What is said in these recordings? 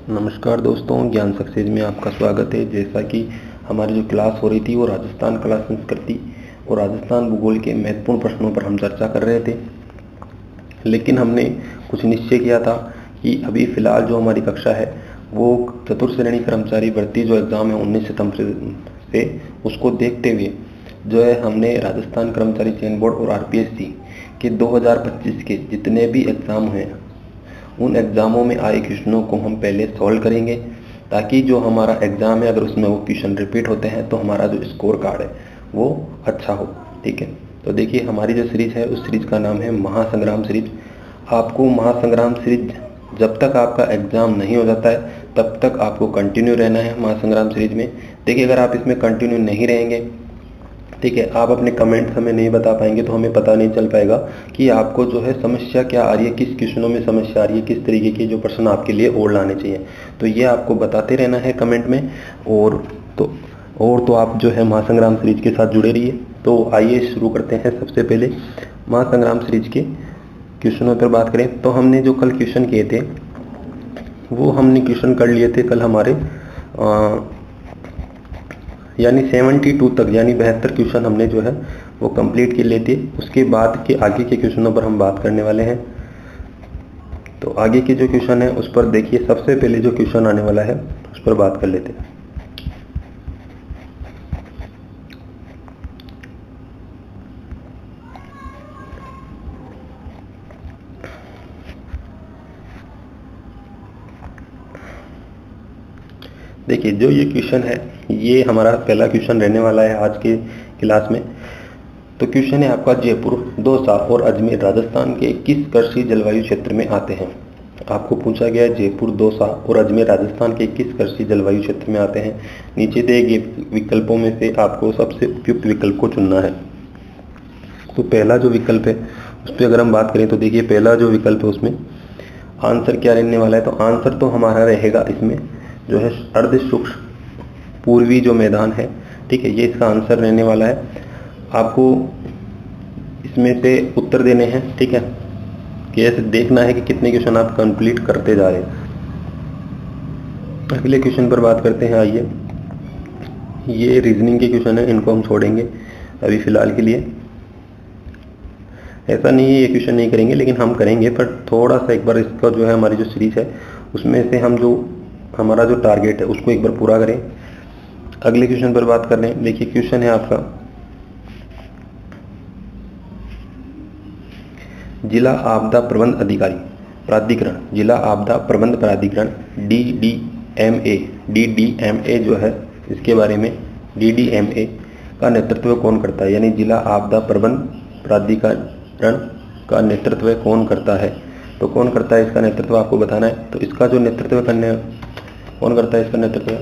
नमस्कार दोस्तों, ज्ञान सक्सेस में आपका स्वागत है। जैसा कि हमारी जो क्लास हो रही थी वो राजस्थान कला संस्कृति और राजस्थान भूगोल के महत्वपूर्ण प्रश्नों पर हम चर्चा कर रहे थे। लेकिन हमने कुछ निश्चय किया था कि अभी फ़िलहाल जो हमारी कक्षा है वो चतुर्थ श्रेणी कर्मचारी भर्ती जो एग्ज़ाम है 19 सितंबर से, उसको देखते हुए जो है हमने राजस्थान कर्मचारी चयन बोर्ड और आरपीएससी के 2025 के जितने भी एग्ज़ाम हैं उन एग्ज़ामों में आए क्वेश्चनों को हम पहले सॉल्व करेंगे, ताकि जो हमारा एग्ज़ाम है अगर उसमें वो क्वेश्चन रिपीट होते हैं तो हमारा जो स्कोर कार्ड है वो अच्छा हो। ठीक है, तो देखिए हमारी जो सीरीज़ है उस सीरीज़ का नाम है महासंग्राम सीरीज। आपको महासंग्राम सीरीज जब तक आपका एग्ज़ाम नहीं हो जाता है तब तक आपको कंटिन्यू रहना है महासंग्राम सीरीज में। देखिए अगर आप इसमें कंटिन्यू नहीं रहेंगे, ठीक है, आप अपने कमेंट्स हमें नहीं बता पाएंगे तो हमें पता नहीं चल पाएगा कि आपको जो है समस्या क्या आ रही है, किस क्वेश्चनों में समस्या आ रही है, किस तरीके के जो प्रश्न आपके लिए और लाने चाहिए। तो ये आपको बताते रहना है कमेंट में। और तो आप जो है महासंग्राम सीरीज के साथ जुड़े रहिए। तो आइए शुरू करते हैं। सबसे पहले महासंग्राम सीरीज के क्वेश्चनों पर बात करें तो हमने जो कल क्वेश्चन किए थे वो हमने क्वेश्चन कर लिए थे कल हमारे यानी 72 तक, यानी 72 क्वेश्चन हमने जो है वो कंप्लीट कर लिए थे। उसके बाद के आगे के क्वेश्चनों पर हम बात करने वाले हैं। तो आगे के जो क्वेश्चन है उस पर देखिए, सबसे पहले जो क्वेश्चन आने वाला है उस पर बात कर लेते हैं। देखिए जो ये क्वेश्चन है ये हमारा पहला क्वेश्चन रहने वाला है आज के क्लास में। तो क्वेश्चन है आपका, जयपुर, दौसा और अजमेर राजस्थान के किस कृषि जलवायु क्षेत्र में आते हैं। आपको पूछा गया है जयपुर, दौसा और अजमेर राजस्थान के किस कृषि जलवायु क्षेत्र में आते हैं। नीचे दिए गए विकल्पों में से आपको सबसे उपयुक्त विकल्प को चुनना है। तो पहला जो विकल्प है उस पर अगर हम बात करें तो देखिए पहला जो विकल्प है उसमें आंसर क्या रहने वाला है। तो आंसर तो हमारा रहेगा इसमें जो है अर्ध शुष्क पूर्वी जो मैदान है, ठीक है, ये इसका आंसर रहने वाला है। आपको इसमें से उत्तर देने हैं, ठीक है, कि ऐसे देखना है कि कितने क्वेश्चन आप कंप्लीट करते जा रहे हैं। अगले क्वेश्चन पर बात करते हैं। आइए, ये रीजनिंग के क्वेश्चन है, इनको हम छोड़ेंगे अभी फिलहाल के लिए। ऐसा नहीं है ये क्वेश्चन नहीं करेंगे, लेकिन हम करेंगे, पर थोड़ा सा एक बार इसका जो है हमारी जो सीरीज है उसमें से हम जो हमारा जो टारगेट है उसको एक बार पूरा करें। अगले क्वेश्चन पर बात कर रहे हैं। देखिए क्वेश्चन है आपका, जिला आपदा प्रबंध अधिकारी प्राधिकरण, जिला आपदा प्रबंध प्राधिकरण डीडीएमए जो है इसके बारे में, डीडीएमए का नेतृत्व कौन करता है, यानी जिला आपदा प्रबंध प्राधिकरण का नेतृत्व कौन करता है। तो कौन करता है इसका नेतृत्व आपको बताना है। तो इसका जो नेतृत्व करने कौन करता है, इसका नेतृत्व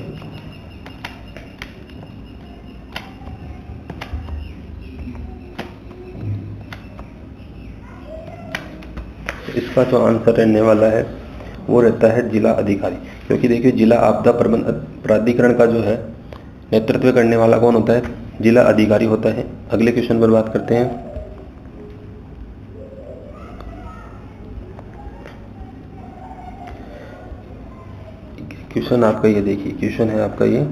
इसका जो आंसर रहने वाला है वो रहता है जिला अधिकारी। क्योंकि देखिए जिला आपदा प्रबंध प्राधिकरण का जो है नेतृत्व करने वाला कौन होता है, जिला अधिकारी होता है। अगले क्वेश्चन पर बात करते हैं। क्वेश्चन आपका ये देखिए, क्वेश्चन है आपका ये,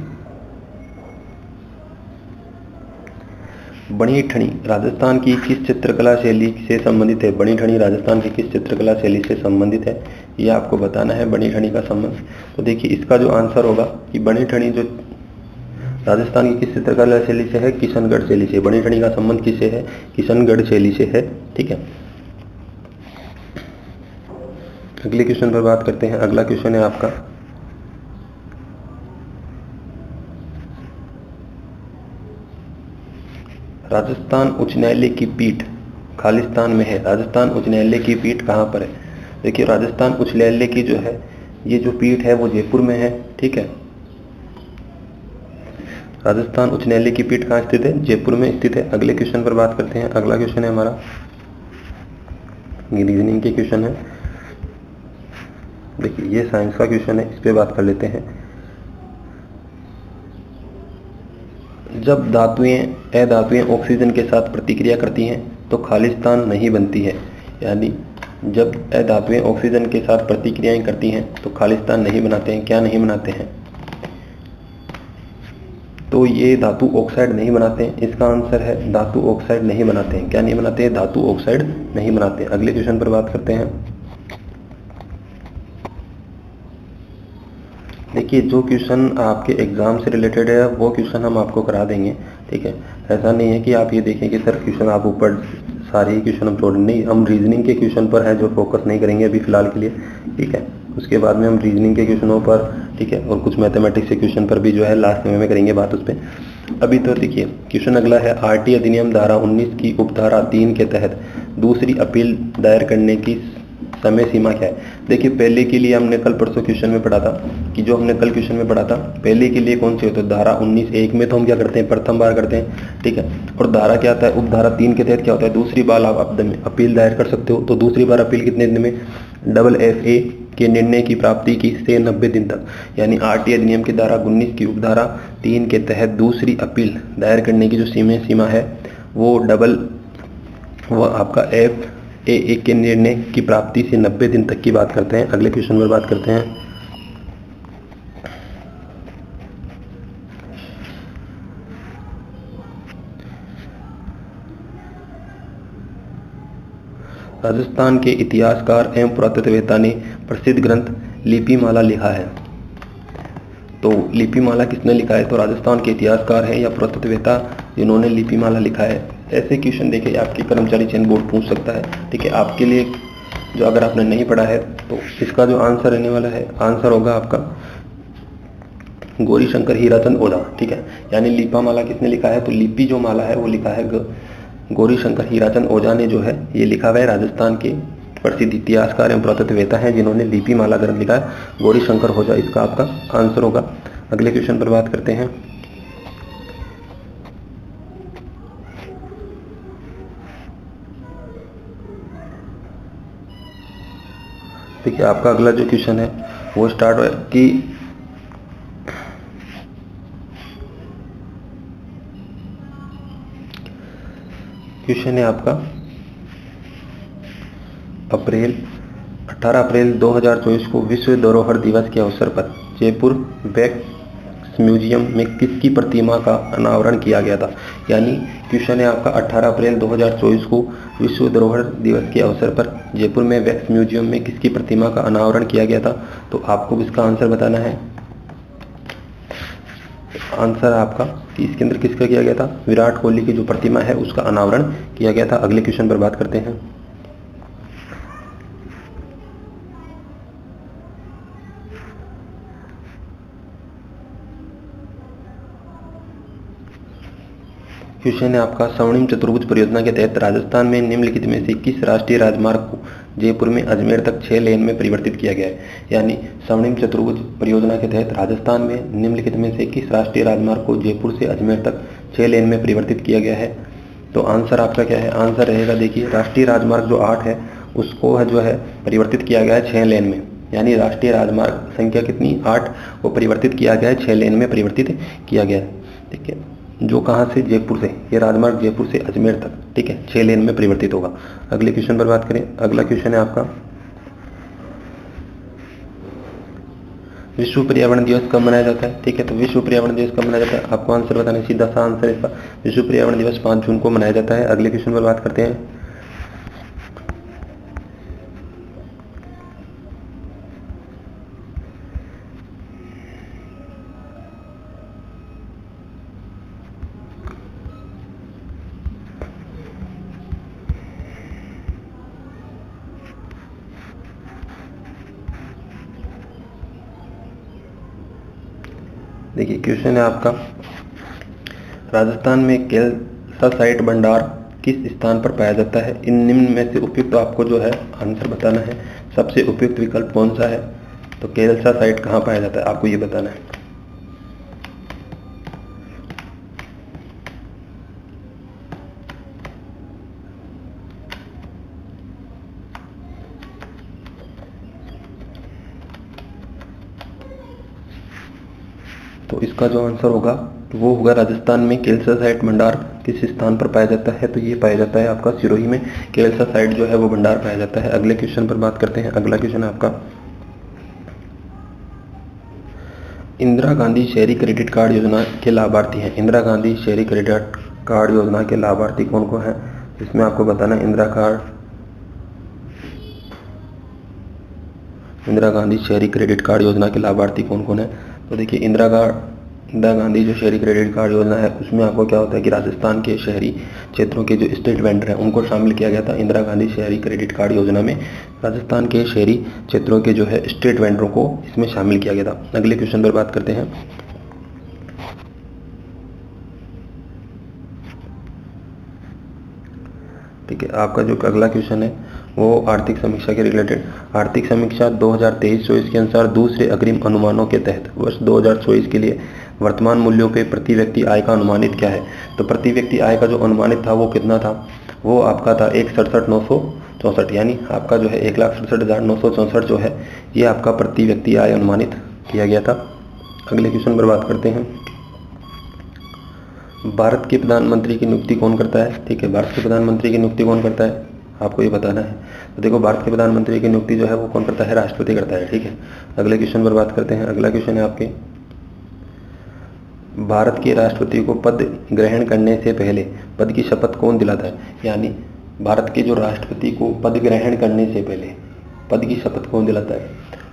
बणी ठनी राजस्थान की किस चित्रकला शैली से संबंधित है। बणी ठनी राजस्थान की किस चित्रकला शैली से संबंधित है, ये आपको बताना है बणी ठनी का संबंध। तो देखिए इसका जो आंसर होगा कि बणी ठनी जो राजस्थान की किस चित्रकला शैली से है, किशनगढ़ शैली से। बणी ठनी का संबंध किससे है, किशनगढ़ शैली से है, ठीक है। अगले क्वेश्चन पर बात करते हैं। अगला क्वेश्चन है आपका, राजस्थान उच्च न्यायालय की पीठ खालिस्तान में है। राजस्थान उच्च न्यायालय की पीठ कहाँ पर है। देखिए राजस्थान उच्च न्यायालय की जो है ये जो पीठ है वो जयपुर में है, ठीक है। राजस्थान उच्च न्यायालय की पीठ कहाँ स्थित है, जयपुर में स्थित है। अगले क्वेश्चन पर बात करते हैं। अगला क्वेश्चन है हमारा, ये रीजनिंग के क्वेश्चन है। देखिए ये साइंस का क्वेश्चन है, इस पर बात कर लेते हैं। जब धातुएं अधातुएं ऑक्सीजन के साथ प्रतिक्रिया करती हैं तो खालिस्तान नहीं बनती है, यानी जब अधातुएं ऑक्सीजन के साथ प्रतिक्रियाएं करती हैं तो खालिस्तान नहीं बनाते हैं। क्या नहीं बनाते हैं? तो ये धातु ऑक्साइड नहीं बनाते हैं। इसका आंसर है धातु ऑक्साइड नहीं बनाते हैं। क्या नहीं बनाते हैं? धातु ऑक्साइड नहीं बनाते। अगले क्वेश्चन पर बात करते हैं। देखिए, जो क्वेश्चन आपके एग्जाम से रिलेटेड है वो क्वेश्चन हम आपको करा देंगे, ठीक है। ऐसा नहीं है कि आप ये देखें कि सर क्वेश्चन आप ऊपर सारे ही क्वेश्चन हम छोड़, नहीं, हम रीजनिंग के क्वेश्चन पर है जो फोकस नहीं करेंगे अभी फिलहाल के लिए, ठीक है। उसके बाद में हम रीजनिंग के क्वेश्चनों पर, ठीक है, और कुछ मैथमेटिक्स के क्वेश्चन पर भी जो है लास्ट में करेंगे बात उस पर। अभी तो देखिए क्वेश्चन अगला है, आरटी अधिनियम धारा 19 की उपधारा 3 के तहत दूसरी अपील दायर करने की समय सीमा क्या है? देखिए, पहले के लिए हमने कल परसों क्वेश्चन में पढ़ा था कि जो हमने कल क्वेश्चन में पढ़ा था, पहले के लिए कौन सी होती है? धारा 19(1) में तो हम क्या करते हैं? प्रथम बार करते हैं, ठीक है। और धारा क्या आता है? उपधारा 3 के तहत क्या होता है? दूसरी बार आप अपील दायर कर सकते हो। तो दूसरी बार अपील कितने दिन में? FA के निर्णय की प्राप्ति की से 90 दिन तक, यानी आरटी अधिनियम की धारा 19 की उपधारा 3 के तहत दूसरी अपील दायर करने की जो सीमा है वो आपका FA के निर्णय की प्राप्ति से 90 दिन तक की बात करते हैं। अगले क्वेश्चन पर बात करते हैं। राजस्थान के इतिहासकार एवं पुरातत्ववेत्ता ने प्रसिद्ध ग्रंथ लिपिमाला लिखा है। तो लिपिमाला किसने लिखा है? तो राजस्थान के इतिहासकार हैं या पुरातत्ववेत्ता जिन्होंने लिपिमाला लिखा है। ऐसे क्वेश्चन देखिए आपके कर्मचारी चयन बोर्ड पूछ सकता है, ठीक है। आपके लिए जो अगर आपने नहीं पढ़ा है तो इसका जो आंसर रहने वाला है, आंसर होगा आपका गौरी शंकर हीराचंद ओझा, ठीक है। यानी लिपिमाला किसने लिखा है? तो लिपि जो माला है वो लिखा है गौरी शंकर हीराचंद ओझा ने जो है ये लिखा हुआ है। राजस्थान के प्रसिद्ध इतिहासकार एवं पुरातत्ववेत्ता हैं जिन्होंने लिपिमाला ग्रंथ लिखा है, गौरी शंकर ओझा इसका आपका आंसर होगा। अगले क्वेश्चन पर बात करते हैं। देखिए, आपका अगला जो क्वेश्चन है वो स्टार्ट है कि क्वेश्चन है आपका 18 अप्रैल 2024 को विश्व धरोहर दिवस के अवसर पर जयपुर वैक्स म्यूजियम में किसकी प्रतिमा का अनावरण किया गया था? यानी क्वेश्चन है आपका 18 अप्रैल 2024 को विश्व धरोहर दिवस के अवसर पर जयपुर में वैक्स म्यूजियम में किसकी प्रतिमा का अनावरण किया गया था? तो आपको इसका आंसर बताना है। आंसर आपका कि इसके अंदर किसका किया गया था? विराट कोहली की जो प्रतिमा है उसका अनावरण किया गया था। अगले क्वेश्चन पर बात करते हैं। क्वेश्चन है आपका स्वर्णिम चतुर्भुज परियोजना के तहत राजस्थान में निम्नलिखित में से किस राष्ट्रीय राजमार्ग को जयपुर में अजमेर तक 6 लेन में परिवर्तित किया गया है? यानी स्वर्णिम चतुर्भुज परियोजना के तहत राजस्थान में निम्नलिखित में से किस राष्ट्रीय राजमार्ग को जयपुर से अजमेर तक 6 लेन में परिवर्तित किया गया है? तो आंसर आपका क्या है? आंसर रहेगा, देखिए, राष्ट्रीय राजमार्ग जो 8 है उसको जो है परिवर्तित किया गया है 6 लेन में। यानी राष्ट्रीय राजमार्ग संख्या कितनी? 8 वो परिवर्तित किया गया है 6 लेन में परिवर्तित किया गया है, ठीक है। जो कहाँ से? जयपुर से। ये राजमार्ग जयपुर से अजमेर तक, ठीक है, 6 लेन में परिवर्तित होगा। अगले क्वेश्चन पर बात करें। अगला क्वेश्चन है आपका विश्व पर्यावरण दिवस कब मनाया जाता है? ठीक है, तो विश्व पर्यावरण दिवस कब मनाया जाता है? आपको आंसर बताना है, सीधा सा आंसर इसका विश्व पर्यावरण दिवस 5 जून को मनाया जाता है। अगले क्वेश्चन पर बात करते हैं। देखिए, क्वेश्चन है आपका राजस्थान में कैल्साइट भंडार किस स्थान पर पाया जाता है? इन निम्न में से उपयुक्त आपको जो है आंसर बताना है। सबसे उपयुक्त विकल्प कौन सा है? तो कैल्साइट कहाँ पाया जाता है आपको ये बताना है। तो इसका जो आंसर होगा वो होगा राजस्थान में कैल्सासाइट भंडार किस स्थान पर पाया जाता है? तो ये पाया जाता है आपका सिरोही में, कैल्सासाइट जो है वो भंडार पाया जाता है। अगले क्वेश्चन पर बात करते हैं। अगला क्वेश्चन है आपका, इंदिरा गांधी शहरी क्रेडिट कार्ड योजना के लाभार्थी हैं। इंदिरा गांधी शहरी क्रेडिट कार्ड योजना के लाभार्थी कौन कौन है? इसमें आपको बताना है इंदिरा गांधी शहरी क्रेडिट कार्ड योजना के लाभार्थी कौन कौन है? तो देखिए इंदिरा गांधी जो शहरी क्रेडिट कार्ड योजना है उसमें आपको क्या होता है कि राजस्थान के शहरी क्षेत्रों के जो स्ट्रीट वेंडर हैं उनको शामिल किया गया था। इंदिरा गांधी शहरी क्रेडिट कार्ड योजना में राजस्थान के शहरी क्षेत्रों के जो है स्ट्रीट वेंडरों को इसमें शामिल किया गया था। अगले क्वेश्चन पर बात करते हैं। ठीक है, आपका जो अगला क्वेश्चन है वो आर्थिक समीक्षा के रिलेटेड। आर्थिक समीक्षा 2023-24 के अनुसार दूसरे अग्रिम अनुमानों के तहत वर्ष 2024 के लिए वर्तमान मूल्यों पे प्रति व्यक्ति आय का अनुमानित क्या है? तो प्रति व्यक्ति आय का जो अनुमानित था वो कितना था? वो आपका था 1,67,964, यानी आपका जो है 1,67,964 जो है ये आपका प्रति व्यक्ति आय अनुमानित किया गया था। अगले क्वेश्चन पर बात करते हैं। भारत के प्रधानमंत्री की नियुक्ति कौन करता है? ठीक है, भारत के प्रधानमंत्री की नियुक्ति कौन करता है आपको ये बताना है। तो देखो भारत के प्रधानमंत्री की नियुक्ति जो है वो कौन करता है? राष्ट्रपति करता है। ठीक है, अगले क्वेश्चन पर बात करते हैं। अगला क्वेश्चन है आपके, भारत के राष्ट्रपति को पद ग्रहण करने से पहले पद की शपथ कौन दिलाता है? यानी भारत के जो राष्ट्रपति को पद ग्रहण करने से पहले पद की शपथ कौन दिलाता है?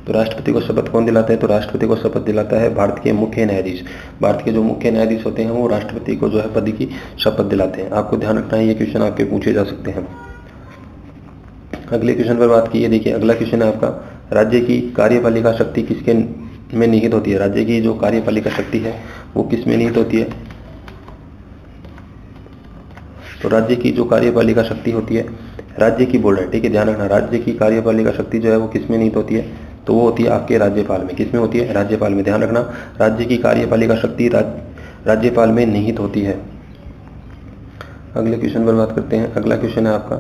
तो राष्ट्रपति को शपथ कौन दिलाता है? तो राष्ट्रपति को शपथ दिलाता है भारत के मुख्य न्यायाधीश। भारत के जो मुख्य न्यायाधीश होते हैं वो राष्ट्रपति को जो है पद की शपथ दिलाते हैं। आपको ध्यान रखना है, ये क्वेश्चन आपके पूछे जा सकते हैं। अगले क्वेश्चन पर बात की, देखिए अगला क्वेश्चन है आपका, राज्य की कार्यपालिका शक्ति किसके में निहित होती है? राज्य की जो कार्यपालिका शक्ति है वो किस में निहित होती है? तो राज्य की जो कार्यपालिका शक्ति होती है, राज्य की बोल रहे हैं, ठीक है, ध्यान रखना, राज्य की कार्यपालिका शक्ति जो है वो किस में निहित होती है? तो वो होती है आपके राज्यपाल में। किस में होती है? राज्यपाल में। ध्यान रखना, राज्य की कार्यपालिका शक्ति राज्यपाल में निहित होती है। अगले क्वेश्चन पर बात करते हैं। अगला क्वेश्चन है आपका,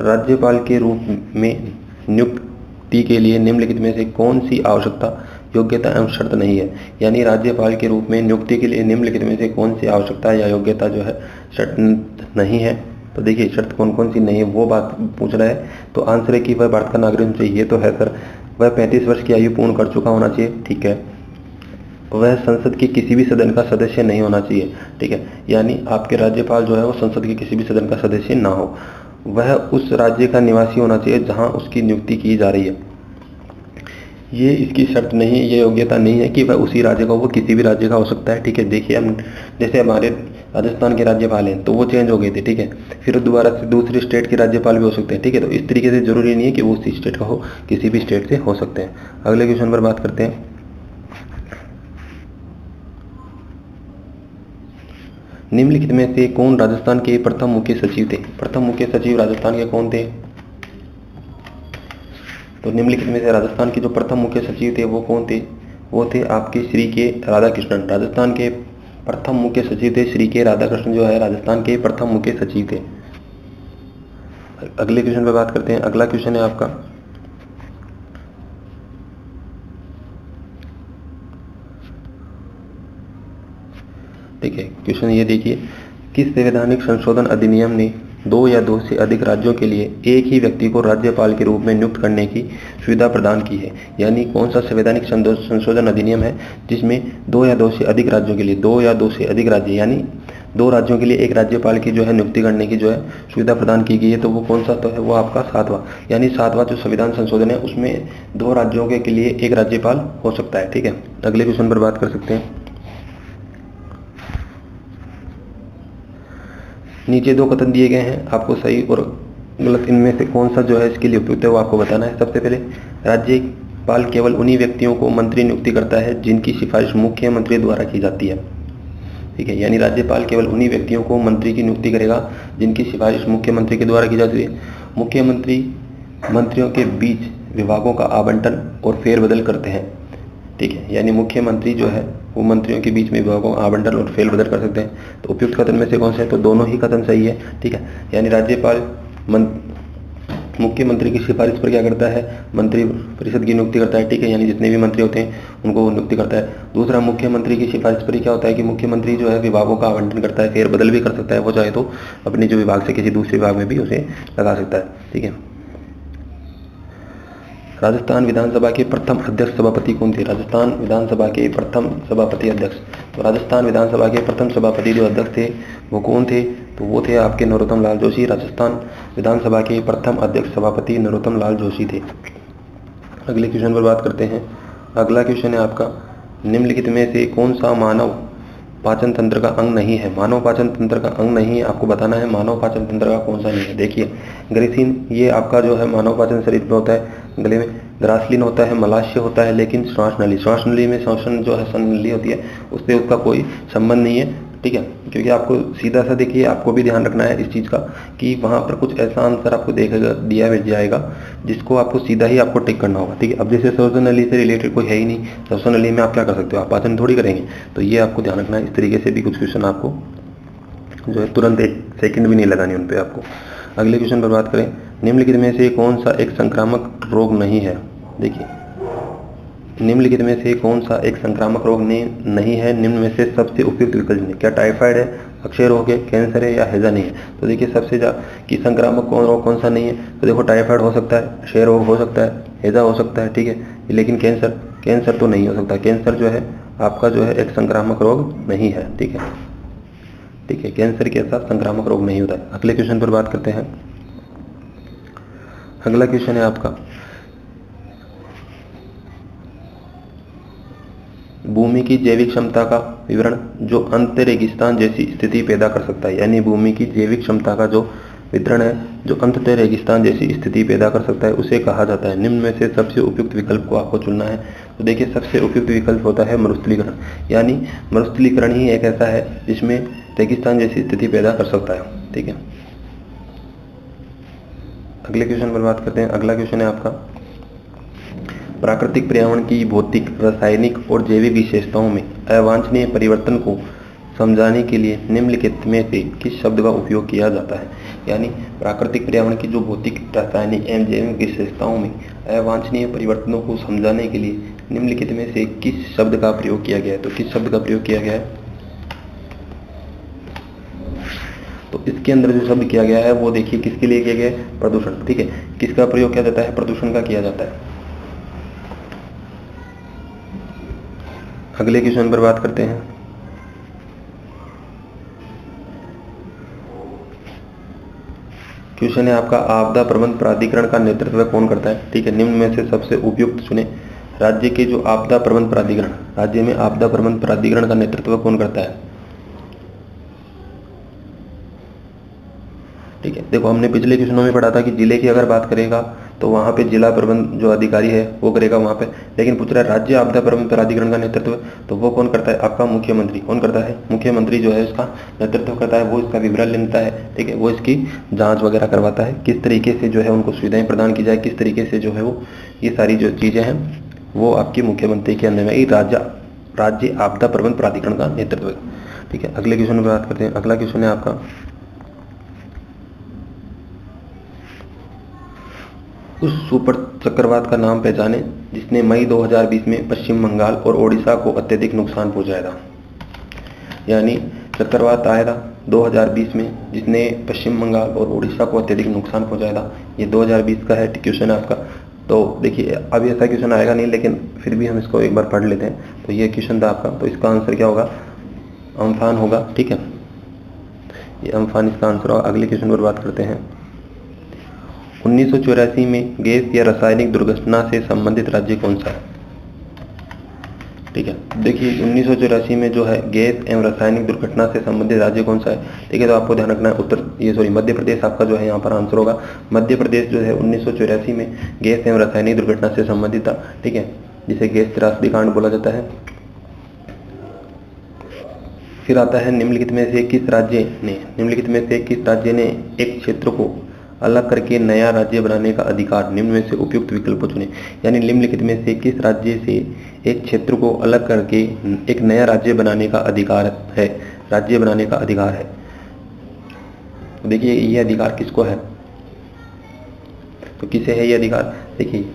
राज्यपाल के रूप में नियुक्ति के लिए निम्नलिखित में से कौन सी आवश्यकता, योग्यता एवं शर्त नहीं है? यानी राज्यपाल के रूप में नियुक्ति के लिए निम्नलिखित में से कौन सी आवश्यकता या योग्यता जो है शर्त नहीं है? तो देखिए शर्त कौन कौन सी नहीं है वो बात पूछ रहा है। तो आंसर है कि वह भारत का नागरिक होना चाहिए। ये तो है सर, वह 35 वर्ष की आयु पूर्ण कर चुका होना चाहिए। ठीक है, वह संसद के किसी भी सदन का सदस्य नहीं होना चाहिए। ठीक है, यानी आपके राज्यपाल जो है वो संसद के किसी भी सदन का सदस्य ना हो। वह उस राज्य का निवासी होना चाहिए जहां उसकी नियुक्ति की जा रही है। ये इसकी शर्त नहीं, ये योग्यता नहीं है कि वह उसी राज्य का, वो किसी भी राज्य का हो सकता है। ठीक है, देखिए हम जैसे हमारे राजस्थान के राज्यपाल हैं तो वो चेंज हो गए थे। ठीक है, फिर दोबारा से दूसरे स्टेट के राज्यपाल भी हो सकते हैं। ठीक है, तो इस तरीके से जरूरी नहीं है कि वो उसी स्टेट का हो, किसी भी स्टेट से हो सकते हैं। अगले क्वेश्चन पर बात करते हैं। निम्नलिखित में से कौन राजस्थान के प्रथम मुख्य सचिव थे? प्रथम मुख्य सचिव राजस्थान के कौन थे? तो निम्नलिखित में से राजस्थान के जो प्रथम मुख्य सचिव थे वो कौन थे? वो थे आपके श्री के राधाकृष्णन। राजस्थान के प्रथम मुख्य सचिव थे श्री के राधाकृष्णन, जो है राजस्थान के प्रथम मुख्य सचिव थे। अगले क्वेश्चन पर बात करते हैं। अगला क्वेश्चन है आपका, ठीक है, क्वेश्चन ये देखिए, किस संवैधानिक संशोधन अधिनियम ने 2 या 2 से अधिक राज्यों के लिए एक ही व्यक्ति को राज्यपाल के रूप में नियुक्त करने की सुविधा प्रदान की है? यानी कौन सा संवैधानिक संशोधन अधिनियम है जिसमें 2 या 2 से अधिक राज्यों के लिए, 2 या 2 से अधिक राज्य यानी 2 राज्यों के लिए एक राज्यपाल की जो है नियुक्ति करने की जो है सुविधा प्रदान की गई है? तो वो कौन सा तो है? वो आपका 7वां, यानी 7वां जो संविधान संशोधन है उसमें 2 राज्यों के लिए एक राज्यपाल हो सकता है। ठीक है, अगले क्वेश्चन पर बात कर सकते हैं। नीचे 2 कथन दिए गए हैं, आपको सही और गलत इनमें से कौन सा जो है इसके लिए उपयुक्त है वो आपको बताना है। सबसे पहले, राज्यपाल केवल उन्हीं व्यक्तियों को मंत्री नियुक्ति करता है जिनकी सिफारिश मुख्यमंत्री द्वारा की जाती है। ठीक है, यानी राज्यपाल केवल उन्हीं व्यक्तियों को मंत्री की नियुक्ति करेगा जिनकी सिफारिश मुख्यमंत्री के द्वारा की जाती है। मुख्यमंत्री मंत्रियों के बीच विभागों का आवंटन और फेरबदल करते हैं। ठीक है, यानी मुख्यमंत्री जो है वो मंत्रियों के बीच में विभागों का आवंटन और फेरबदल कर सकते हैं। तो उपयुक्त कथन में से कौन से है? तो दोनों ही कथन सही है। ठीक है, यानी राज्यपाल मुख्यमंत्री की सिफारिश पर क्या करता है, मंत्री परिषद की नियुक्ति करता है, ठीक है, यानी जितने भी मंत्री होते हैं उनको वो नियुक्ति करता है। दूसरा, मुख्यमंत्री की सिफारिश पर क्या होता है कि मुख्यमंत्री जो है विभागों का आवंटन करता है, फेरबदल भी कर सकता है, वो चाहे तो अपने जो विभाग से किसी दूसरे विभाग में भी उसे लगा सकता है, ठीक है। राजस्थान विधानसभा के प्रथम अध्यक्ष सभापति कौन थे? राजस्थान विधानसभा के प्रथम सभापति अध्यक्ष, तो राजस्थान विधानसभा के प्रथम सभापति जो अध्यक्ष थे वो कौन थे? तो वो थे आपके नरोत्तम लाल जोशी। राजस्थान विधानसभा के प्रथम अध्यक्ष सभापति नरोत्तम लाल जोशी थे। अगले क्वेश्चन पर बात करते हैं। अगला क्वेश्चन है आपका, निम्नलिखित में से कौन सा मानव पाचन तंत्र का अंग नहीं है? मानव पाचन तंत्र का अंग नहीं है, आपको बताना है मानव पाचन तंत्र का कौन सा नहीं है। देखिए, ग्रेसिन ये आपका जो है मानव पाचन शरीर में होता है, गले में। ग्रासलिन होता है, मलाशय होता है, लेकिन श्वास नली में श्वसन जो है नली होती है उससे उसका कोई संबंध नहीं है, ठीक है। क्योंकि आपको सीधा सा देखिए, आपको भी ध्यान रखना है इस चीज़ का कि वहाँ पर कुछ ऐसा आंसर आपको दिया जाएगा जिसको आपको सीधा ही आपको टिक करना होगा, ठीक है। अब जैसे श्वसन नली से रिलेटेड कोई है ही नहीं, श्वसन नली में आप क्या कर सकते हो, आप पाचन थोड़ी करेंगे, तो ये आपको ध्यान रखना है। इस तरीके से भी कुछ क्वेश्चन आपको जो है तुरंत 1 सेकंड भी नहीं लगानी उन पर आपको। अगले क्वेश्चन पर बात करें, निम्नलिखित में से कौन सा एक संक्रामक रोग नहीं है? देखिए, निम्नलिखित में से कौन सा एक संक्रामक रोग नहीं है? निम्न में से सबसे उपयुक्त विकल्प नहीं। क्या टाइफाइड है, अक्षय रोग है, कैंसर है या हैजा नहीं है? तो देखिए, सबसे कि संक्रामक रोग कौन सा नहीं है, तो देखो टाइफाइड हो सकता है, अक्षय रोग हो सकता है, हैजा हो सकता है, ठीक है, लेकिन कैंसर तो नहीं हो सकता। कैंसर जो है आपका जो है एक संक्रामक रोग नहीं है, ठीक है, ठीक है, कैंसर के साथ संक्रामक रोग नहीं होता है। अगले क्वेश्चन पर बात करते हैं। अगला क्वेश्चन है आपका, भूमि की जैविक क्षमता का विवरण जो अंत रेगिस्तान जैसी स्थिति पैदा कर सकता है। यानी भूमि की जैविक क्षमता का जो वितरण है जो अंत रेगिस्तान जैसी स्थिति पैदा कर सकता है उसे कहा जाता है। निम्न में से सबसे उपयुक्त विकल्प को आपको चुनना है। तो देखिए, सबसे उपयुक्त विकल्प होता है मरुस्थलीकरण, यानी मरुस्थलीकरण ही एक ऐसा है जिसमें रेगिस्तान जैसी स्थिति पैदा कर सकता है, ठीक है। अगले क्वेश्चन पर बात करते हैं। अगला क्वेश्चन है आपका, प्राकृतिक पर्यावरण की भौतिक, रासायनिक और जैविक विशेषताओं में अवांछनीय परिवर्तन को समझाने के लिए निम्नलिखित में से किस शब्द का उपयोग किया जाता है? यानी प्राकृतिक पर्यावरण की जो भौतिक, रासायनिक एवं जैविक विशेषताओं में अवांछनीय परिवर्तनों को समझाने के लिए निम्नलिखित में से किस शब्द का प्रयोग किया गया है? तो किस शब्द का प्रयोग किया गया है? तो इसके अंदर जो शब्द किया गया है वो देखिए किसके लिए किया गया है? प्रदूषण, ठीक है। किसका प्रयोग किया जाता है? प्रदूषण का किया जाता है। अगले क्वेश्चन पर बात करते हैं। क्वेश्चन है आपका, आपदा प्रबंधन प्राधिकरण का नेतृत्व कौन करता है? ठीक है, निम्न में से सबसे उपयुक्त चुने। राज्य के जो आपदा प्रबंधन प्राधिकरण, राज्य में आपदा प्रबंधन प्राधिकरण का नेतृत्व कौन करता है? ठीक है, देखो हमने पिछले क्वेश्चनों में पढ़ा था कि जिले की अगर बात करेगा तो वहाँ पे जिला प्रबंध जो अधिकारी है वो करेगा वहाँ पे, लेकिन पूछ रहा है राज्य आपदा प्रबंधन प्राधिकरण का नेतृत्व, तो वो कौन करता है? आपका मुख्यमंत्री। कौन करता है? मुख्यमंत्री जो है इसका नेतृत्व करता है, वो इसका विवरण लेता है, ठीक है, वो इसकी जांच वगैरह करवाता है, किस तरीके से जो है उनको सुविधाएं प्रदान की जाए, किस तरीके से जो है वो ये सारी जो चीज़ें हैं वो आपके मुख्यमंत्री के अंदर में राज्य आपदा प्रबंधन प्राधिकरण का नेतृत्व। ठीक है, अगले क्वेश्चन पर बात करते हैं। अगला क्वेश्चन है आपका, उस सुपर चक्रवात का नाम पहचाने जिसने मई 2020 में पश्चिम बंगाल और ओडिशा को अत्यधिक नुकसान पहुंचाया था। यानी चक्रवात आया था 2020 में जिसने पश्चिम बंगाल और ओडिशा को अत्यधिक नुकसान पहुंचाया था। ये 2020 का है क्वेश्चन है आपका। तो देखिए अभी ऐसा क्वेश्चन आएगा नहीं, लेकिन फिर भी हम इसको एक बार पढ़ लेते हैं। तो ये क्वेश्चन था आपका, तो इसका आंसर क्या होगा? अम्फान होगा। ठीक है, ये अम्फान इसका आंसर होगा। अगले क्वेश्चन पर बात करते हैं। 1984 में गैस या रासायनिक दुर्घटना से संबंधित राज्य कौन सा है? ठीक है, देखिए 1984 में जो है गैस एवं रासायनिक दुर्घटना से संबंधित राज्य कौन सा है? ठीक है, तो आपको ध्यान रखना है मध्य प्रदेश आपका जो है यहाँ पर आंसर होगा। मध्य प्रदेश जो है 1984 में गैस एवं रासायनिक दुर्घटना से संबंधित था। ठीक है, जिसे गैस त्रासदी कांड बोला जाता है। फिर आता है निम्नलिखित में से किस राज्य ने एक क्षेत्र को अलग करके नया राज्य बनाने का अधिकार? निम्न में से उपयुक्त विकल्प को चुनें। यानी निम्नलिखित में से किस राज्य से एक क्षेत्र को अलग करके एक नया राज्य बनाने का अधिकार है? देखिए ये अधिकार किसको है? तो किसे है ये अधिकार? देखिए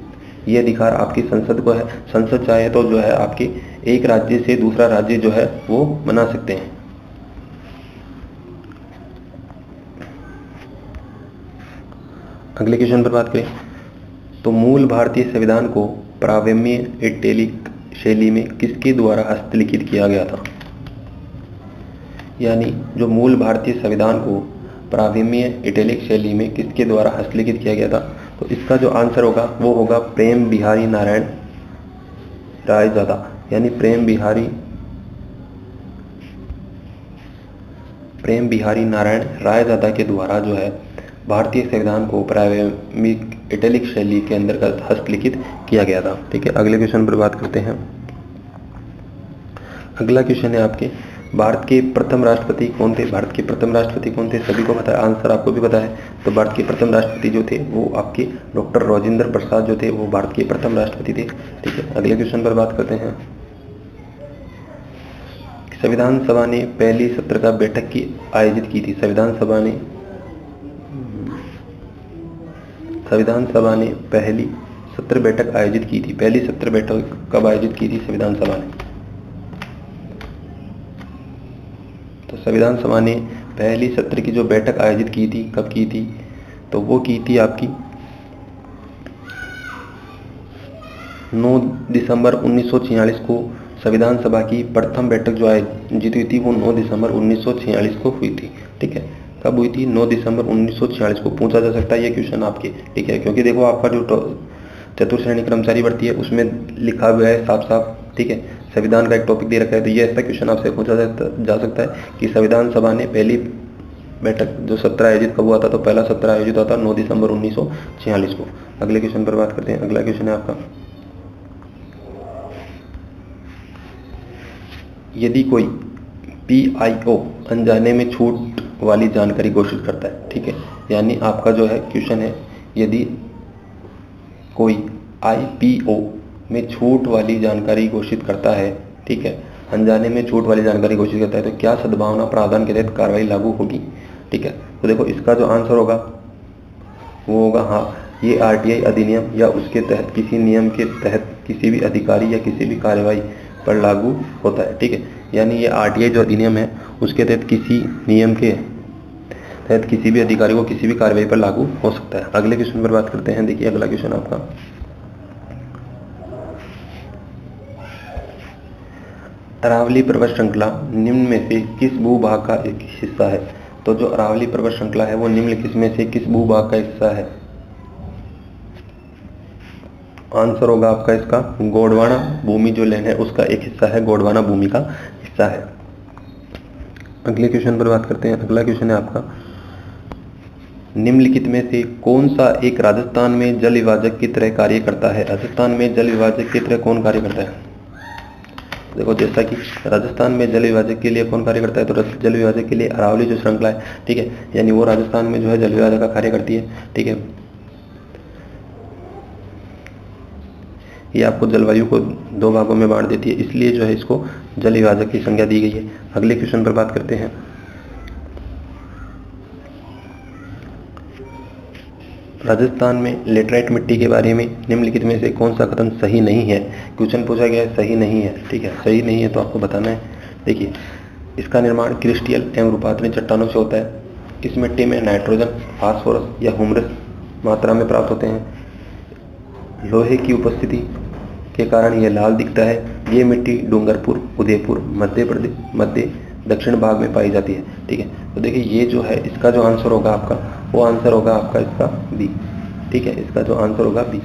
ये अधिकार आपकी संसद को है। संसद चाहे तो जो है आपके एक राज्य से दूसरा राज्य जो है वो बना सकते हैं। अगले क्वेश्चन पर बात करें तो मूल भारतीय संविधान को प्राव्यम्य इटैलिक शैली में किसके द्वारा हस्तलिखित किया गया था? यानी जो मूल भारतीय संविधान को प्राव्यम्य इटैलिक शैली में किसके द्वारा हस्तलिखित किया गया था? तो इसका जो आंसर होगा वो होगा प्रेम बिहारी नारायण रायजादा। यानी प्रेम बिहारी नारायण रायजादा के द्वारा जो है भारतीय संविधान को प्राव्यमिक इटैलिक शैली के अंतर्गत हस्तलिखित किया गया था। ठीक है, अगले क्वेश्चन पर बात करते हैं। अगला क्वेश्चन है आपके भारत के प्रथम राष्ट्रपति कौन थे? भारत के प्रथम राष्ट्रपति कौन थे? सभी को पता है, आंसर आपको भी पता है। तो भारत के प्रथम राष्ट्रपति जो थे वो आपके डॉक्टर राजेंद्र प्रसाद जो थे वो भारत के प्रथम राष्ट्रपति थे। ठीक है, अगले क्वेश्चन पर बात करते हैं। संविधान सभा ने पहली सत्र का बैठक की आयोजित की थी। संविधान सभा ने पहली सत्र बैठक आयोजित की थी। पहली सत्र बैठक कब आयोजित की थी संविधान सभा ने? तो संविधान सभा ने पहली सत्र की जो बैठक आयोजित की थी कब की थी? तो वो की थी आपकी 9 दिसंबर 1946 को। संविधान सभा की प्रथम बैठक जो आयोजित हुई थी वो 9 दिसंबर 1946 को हुई थी। ठीक है, कब हुई थी? 9 दिसंबर 1946 को। पूछा जा सकता है ये क्वेश्चन आपके। ठीक है, क्योंकि देखो आपका जो चतुर्थ श्रेणी कर्मचारी भर्ती है उसमें लिखा हुआ है साफ साफ। ठीक है, संविधान का एक टॉपिक दे रखा है, तो ये ऐसा क्वेश्चन आपसे पूछा जा सकता है कि संविधान सभा ने पहली बैठक जो सत्र आयोजित कब हुआ था? तो पहला सत्र आयोजित हुआ था 9 दिसंबर 1946 को। अगले क्वेश्चन पर बात करते हैं। अगला क्वेश्चन है आपका, यदि कोई PIO अनजाने में छूट वाली जानकारी घोषित करता है। ठीक है, यानी आपका जो है क्वेश्चन है, यदि कोई IPO में छूट वाली जानकारी घोषित करता है, ठीक है, अनजाने में छूट वाली जानकारी घोषित करता है, तो क्या सद्भावना प्रावधान के तहत कार्रवाई लागू होगी? ठीक है, तो देखो इसका जो आंसर होगा वो होगा हाँ, ये RTI अधिनियम या उसके तहत किसी नियम के तहत किसी भी अधिकारी या किसी भी कार्रवाई पर लागू होता है। ठीक है, यानी ये RTI जो अधिनियम है उसके तहत किसी नियम के तहत किसी भी अधिकारी को किसी भी कार्रवाई पर लागू हो सकता है। अगले क्वेश्चन पर बात करते हैं। देखिए अगला क्वेश्चन आपका, अरावली पर्वत श्रृंखला निम्न में से किस भूभाग का एक हिस्सा है? तो जो अरावली पर्वत श्रृंखला है वो निम्नलिखित में से किस भूभाग का हिस्सा है? आंसर होगा आपका इसका गोंडवाना भूमि जो लैंड है उसका एक हिस्सा है, गोंडवाना भूमि का हिस्सा है। अगले क्वेश्चन पर बात करते हैं। अगला क्वेश्चन है आपका, निम्नलिखित में से कौन सा एक राजस्थान में जल विभाजक की तरह कार्य करता है? राजस्थान में जल विभाजक की तरह कौन कार्य करता है? देखो जैसा कि राजस्थान में जल विभाजक के लिए कौन कार्य करता है? तो जल विभाजक के लिए अरावली जो श्रृंखला है, ठीक है, यानी वो राजस्थान में जो है जल विभाजक का कार्य करती है। ठीक है, ये आपको जलवायु को 2 भागों में बांट देती है, इसलिए जो है इसको जल विभाजक की संज्ञा दी गई है। अगले क्वेश्चन पर बात करते हैं। राजस्थान में लेटराइट मिट्टी के बारे में निम्नलिखित में से कौन सा कथन सही नहीं है? क्वेश्चन पूछा गया है, सही नहीं है। ठीक है, सही नहीं है तो आपको बताना है। देखिए, इसका निर्माण क्रिस्टियल एवं रूपांतरित चट्टानों से होता है। इस मिट्टी में नाइट्रोजन, फास्फोरस या ह्यूमरस मात्रा में प्राप्त होते हैं। लोहे की उपस्थिति के कारण यह लाल दिखता है। ये मिट्टी डूंगरपुर, उदयपुर, मध्य दक्षिण भाग में पाई जाती है। ठीक है, तो देखिए ये जो है इसका जो आंसर होगा आपका, वो आंसर होगा आपका इसका बी। ठीक है, इसका जो आंसर होगा बी,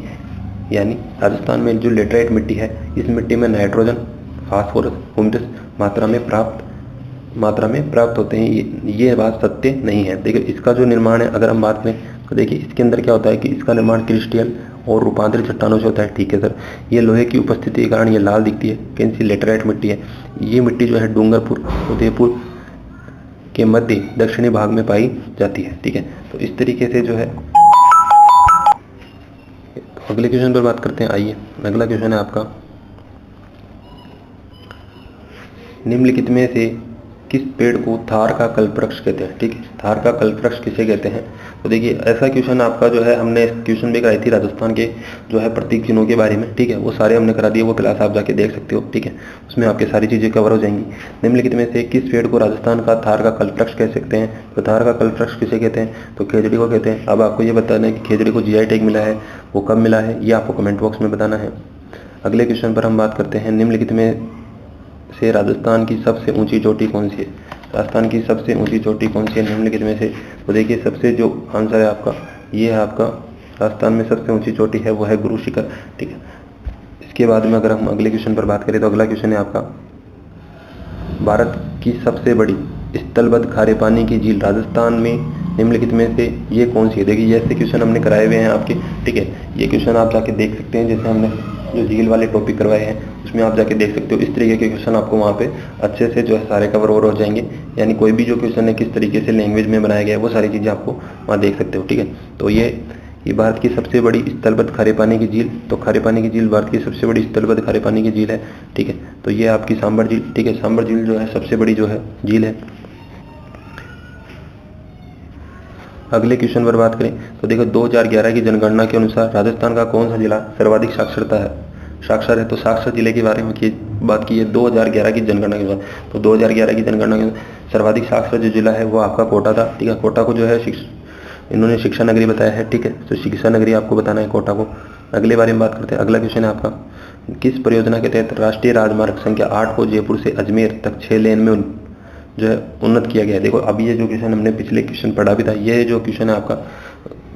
यानी राजस्थान में जो लेटराइट मिट्टी है इस मिट्टी में नाइट्रोजन, फास्फोरस, ह्यूमरस मात्रा में प्राप्त होते हैं। ये बात सत्य नहीं है। देखिए इसका जो निर्माण है अगर हम बात करें तो देखिए इसके अंदर क्या होता है कि इसका निर्माण क्रिस्टल और रूपांतरित चट्टानों से होता है। ठीक है सर, ये लोहे की उपस्थिति के कारण ये लाल दिखती है, कैसी लेटराइट मिट्टी है। ये मिट्टी जो है डूंगरपुर, उदयपुर के मध्य दक्षिणी भाग में पाई जाती है। ठीक है, तो इस तरीके से जो है अगले क्वेश्चन पर बात करते हैं। आइए अगला क्वेश्चन है आपका, निम्नलिखित में से किस पेड़ को थार का कल्पवृक्ष कहते हैं? ठीक है, थार का कल्पवृक्ष किसे कहते हैं? तो देखिए ऐसा क्वेश्चन आपका जो है, हमने क्वेश्चन भी कराई थी राजस्थान के जो है प्रतीक चिन्हों के बारे में, ठीक है, वो सारे हमने करा दिए, वो क्लास आप जाके देख सकते हो, ठीक है, उसमें आपके सारी चीज़ें कवर हो जाएंगी। निम्नलिखित में से किस पेड़ को राजस्थान का थार का कल्पवृक्ष कह सकते हैं? तो थार का कल्पवृक्ष किसे कहते हैं? तो खेजड़ी को कहते हैं। अब आपको ये बताना है कि खेजड़ी को जीआई टैग मिला है, वो कब मिला है, ये आपको कमेंट बॉक्स में बताना है। अगले क्वेश्चन पर हम बात करते हैं, निम्नलिखित में से राजस्थान की सबसे ऊंची चोटी कौन सी है? राजस्थान की सबसे ऊंची चोटी कौन सी है निम्नलिखित में से? तो देखिए सबसे जो आंसर है आपका, ये है आपका राजस्थान में सबसे ऊंची चोटी है वो है गुरु शिखर, ठीक है। इसके बाद में अगर हम अगले क्वेश्चन पर बात करें तो अगला क्वेश्चन है आपका, भारत की सबसे बड़ी स्थलबद्ध खारे पानी की झील राजस्थान में निम्नलिखित में से ये कौन सी है? देखिए ये ऐसे क्वेश्चन हमने कराए हुए हैं आपके, ठीक है, ये क्वेश्चन आप जाके देख सकते हैं, जैसे हमने जो झील वाले टॉपिक करवाए हैं उसमें आप जाके देख सकते हो। इस तरीके के क्वेश्चन आपको वहाँ पे अच्छे से जो है सारे कवर ओवर हो जाएंगे, यानी कोई भी जो क्वेश्चन है किस तरीके से लैंग्वेज में बनाया गया है वो सारी चीज़ें आपको वहाँ देख सकते हो, ठीक है। तो ये भारत की सबसे बड़ी स्थलबद्ध खारे पानी की झील, तो खारे पानी की झील भारत की सबसे बड़ी स्थलबद्ध खारे पानी की झील है, ठीक है। तो ये आपकी सांबर झील, ठीक है, सांबर झील जो है सबसे बड़ी जो है झील है। अगले क्वेश्चन पर बात करें तो देखो 2011 की जनगणना के अनुसार राजस्थान का कौन सा जिला सर्वाधिक साक्षरता है, साक्षर है? तो साक्षर जिले के बारे में बात की है 2011 की जनगणना के बाद। तो 2011 की जनगणना के सर्वाधिक साक्षर जो जिला है वो आपका कोटा था, ठीक है। कोटा को जो है इन्होंने शिक्षा नगरी बताया है, ठीक है, तो शिक्षा नगरी आपको बताना है कोटा को। अगले बारे में बात करते हैं। अगला क्वेश्चन है आपका, किस परियोजना के तहत राष्ट्रीय राजमार्ग संख्या 8 को जयपुर से अजमेर तक 6 लेन में जो है उन्नत किया गया है? देखो अभी ये जो क्वेश्चन हमने पिछले क्वेश्चन पढ़ा भी था, ये जो क्वेश्चन है आपका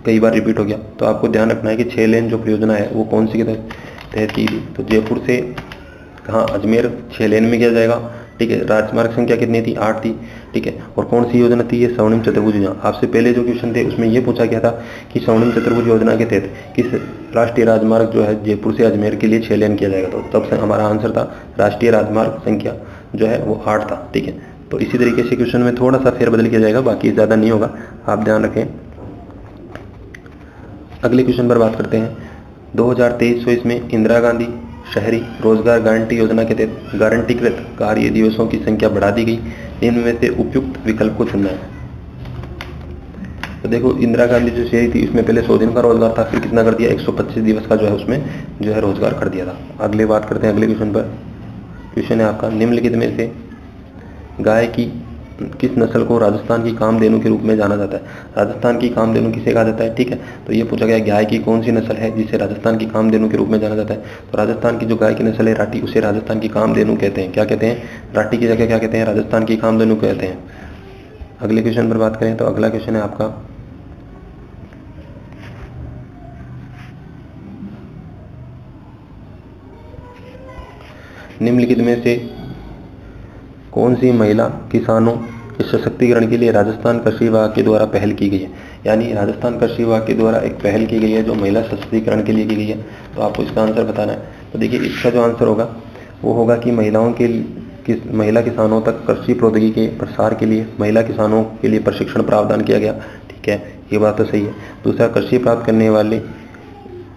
कई बार रिपीट हो गया, तो आपको ध्यान रखना है कि 6 लेन जो परियोजना है वो कौन सी के तहत की थी? तो जयपुर से कहाँ, अजमेर 6 लेन में किया जाएगा, ठीक है। राजमार्ग संख्या कितनी थी? 8 थी, ठीक है। और कौन सी योजना थी? ये स्वर्णिम चतुर्भुज योजना। आपसे पहले जो क्वेश्चन थे उसमें ये पूछा गया था कि स्वर्णिम चतुर्भुज योजना के तहत किस राष्ट्रीय राजमार्ग जो है जयपुर से अजमेर के लिए 6 लेन किया जाएगा? तो तब से हमारा आंसर था राष्ट्रीय राजमार्ग संख्या जो है वो 8 था, ठीक है। तो इसी तरीके से क्वेश्चन में थोड़ा सा फेरबदल किया जाएगा, बाकी ज़्यादा नहीं होगा, आप ध्यान रखें। अगले क्वेश्चन पर बात करते हैं। 2023-24 में इंदिरा गांधी शहरी रोजगार गारंटी योजना के तहत गारंटीकृत कार्य दिवसों की संख्या बढ़ा दी गई, इनमें से उपयुक्त विकल्प को चुनना है। तो देखो इंदिरा गांधी जो शहरी थी उसमें पहले 100 दिन का रोजगार था, फिर कितना कर दिया, 125 दिवस का जो है उसमें जो है रोजगार कर दिया था। अगले बात करते हैं अगले क्वेश्चन पर। क्वेश्चन है आपका, निम्नलिखित में से गाय की किस नस्ल को राजस्थान की कामधेनु के रूप में जाना जाता है? राजस्थान की कामधेनु किसे कहा जाता है, ठीक है। तो ये पूछा गया गाय की कौन सी नस्ल है जिसे राजस्थान की कामधेनु के रूप में जाना जाता है? तो राजस्थान की जो गाय की नस्ल है राठी, उसे राजस्थान की कामधेनु कहते हैं। क्या कहते हैं? राठी की जगह क्या कहते हैं? राजस्थान की कामधेनु कहते हैं। अगले क्वेश्चन पर बात करें तो अगला क्वेश्चन है आपका, निम्नलिखित में से कौन सी महिला किसानों के सशक्तिकरण के लिए राजस्थान कृषि विभाग के द्वारा पहल की गई है? यानी राजस्थान कृषि विभाग के द्वारा एक पहल की गई है जो महिला सशक्तिकरण के लिए की गई है। तो आपको इसका आंसर बताना है। तो देखिए इसका जो आंसर होगा वो होगा कि महिला किसानों तक कृषि प्रौद्योगिकी के प्रसार के लिए महिला किसानों के लिए प्रशिक्षण प्रावधान किया गया, ठीक है, ये बात तो सही है। दूसरा, कृषि प्राप्त करने वाले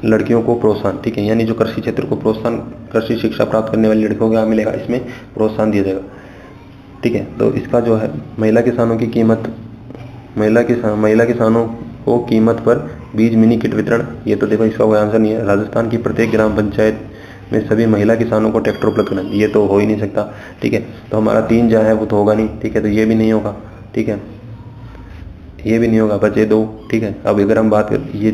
लड़कियों को प्रोत्साहन, ठीक है, यानी जो कृषि क्षेत्र को प्रोत्साहन, कृषि शिक्षा प्राप्त करने वाली लड़कियों को क्या मिलेगा, इसमें प्रोत्साहन दिया जाएगा, ठीक है। तो इसका जो है महिला किसानों को कीमत पर बीज मिनी किट वितरण, ये तो देखो इसका कोई आंसर नहीं है। राजस्थान की प्रत्येक ग्राम पंचायत में सभी महिला किसानों को ट्रैक्टर उपलब्ध कराना, ये तो हो ही नहीं सकता, ठीक है। तो हमारा 3 जहाँ है वो तो होगा नहीं, ठीक है, तो ये भी नहीं होगा, ठीक है, ये भी नहीं होगा, बचे 2, ठीक है। अब अगर हम बात करें ये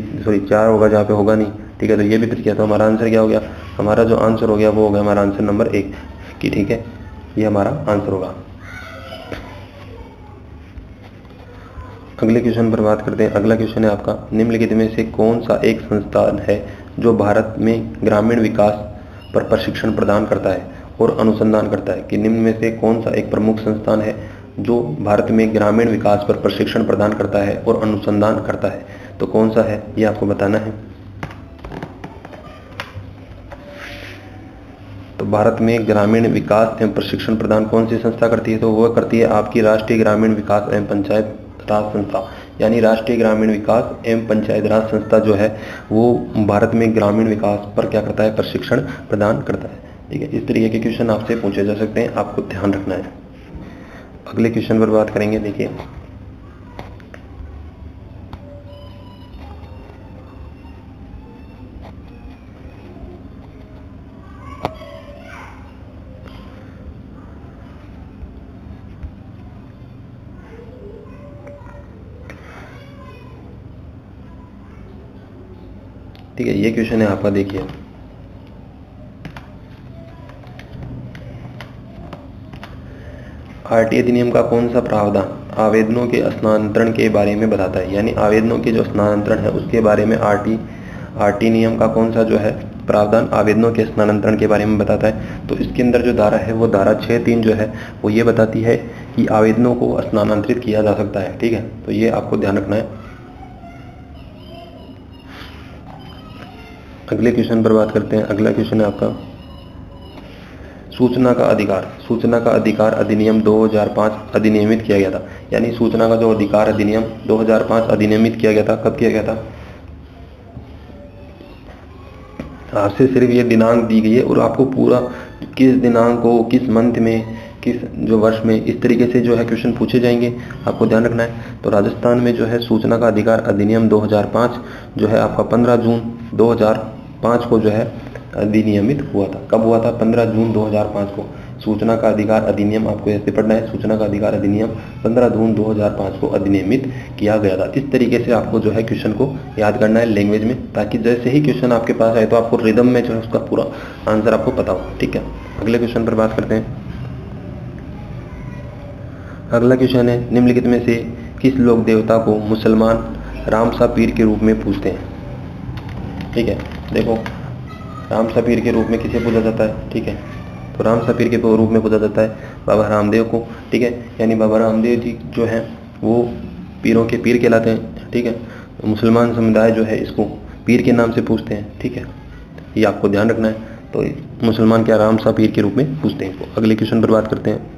4 होगा जहाँ पे होगा नहीं, ठीक है, तो ये भी फिर किया, तो हमारा आंसर क्या हो गया? हमारा जो आंसर हो गया वो हो गया हमारा आंसर नंबर 1 की, ठीक है, ये हमारा आंसर होगा। अगले क्वेश्चन पर बात करते हैं। अगला क्वेश्चन है आपका, निम्नलिखित में से कौन सा एक संस्थान है जो भारत में ग्रामीण विकास पर प्रशिक्षण प्रदान करता है और अनुसंधान करता है? कि निम्न में से कौन सा एक प्रमुख संस्थान है जो भारत में ग्रामीण विकास पर प्रशिक्षण प्रदान करता है और अनुसंधान करता है? तो कौन सा है ये आपको बताना है। तो भारत में ग्रामीण विकास एवं प्रशिक्षण प्रदान कौन सी संस्था करती है? तो वह करती है आपकी राष्ट्रीय ग्रामीण विकास एवं पंचायत राज संस्था, यानी राष्ट्रीय ग्रामीण विकास एवं पंचायत राज संस्था जो है वो भारत में ग्रामीण विकास पर क्या करता है? प्रशिक्षण प्रदान करता है, ठीक है। इस तरीके के क्वेश्चन आपसे पूछे जा सकते हैं, आपको ध्यान रखना है। अगले क्वेश्चन पर बात करेंगे। देखिए ठीक है, ये क्वेश्चन है आपका। देखिए आरटी अधिनियम का कौन सा प्रावधान आवेदनों के स्थानांतरण के बारे में बताता है, यानी आवेदनों के जो स्थानांतरण है उसके बारे में आरटी नियम का कौन सा जो है प्रावधान आवेदनों के स्थानांतरण के बारे में बताता है। तो इसके अंदर जो धारा है वो धारा 6(3) जो है वो ये बताती है कि आवेदनों को स्थानांतरित किया जा सकता है। ठीक है, तो ये आपको ध्यान रखना है। अगले क्वेश्चन पर बात करते हैं। अगला क्वेश्चन है आपका सूचना का अधिकार। सूचना का अधिकार अधिनियम 2005 अधिनियमित किया गया था, यानी सूचना का जो अधिकार अधिनियम 2005 अधिनियमित किया गया था। कब किया गया था? आपसे सिर्फ ये दिनांक दी गई है और आपको पूरा किस दिनांक को, किस मंथ में, किस जो वर्ष में, इस तरीके से जो है क्वेश्चन पूछे जाएंगे, आपको ध्यान रखना है। तो राजस्थान में जो है सूचना का अधिकार अधिनियम 2005 जो है आपका 15 जून 2005 को जो है अधिनियमित हुआ था। कब हुआ था? 15 जून 2005 को। सूचना का अधिकार अधिनियम आपको ऐसे पढ़ना है, सूचना का अधिकार अधिनियम 15 जून 2005 को अधिनियमित किया गया था। इस तरीके से आपको जो है क्वेश्चन को याद करना है लैंग्वेज में, ताकि जैसे ही क्वेश्चन आपके पास आए तो आपको रिदम में जो है उसका पूरा आंसर आपको पता हो। ठीक है, अगले क्वेश्चन पर बात करते हैं। अगला क्वेश्चन है निम्नलिखित में से किस लोक देवता को मुसलमान रामसा पीर के रूप में पूजते हैं? ठीक है, देखो रामसा पीर के रूप में किसे पूजा जाता है? ठीक है, तो रामसा पीर के रूप में पूजा जाता है बाबा रामदेव को। ठीक है, यानी बाबा रामदेव जी जो हैं वो पीरों के पीर कहलाते हैं। ठीक है, तो मुसलमान समुदाय जो है इसको पीर के नाम से पूछते हैं। ठीक है, ये आपको ध्यान रखना है। तो मुसलमान क्या रामसा पीर के रूप में पूछते हैं इसको। अगले क्वेश्चन पर बात करते हैं।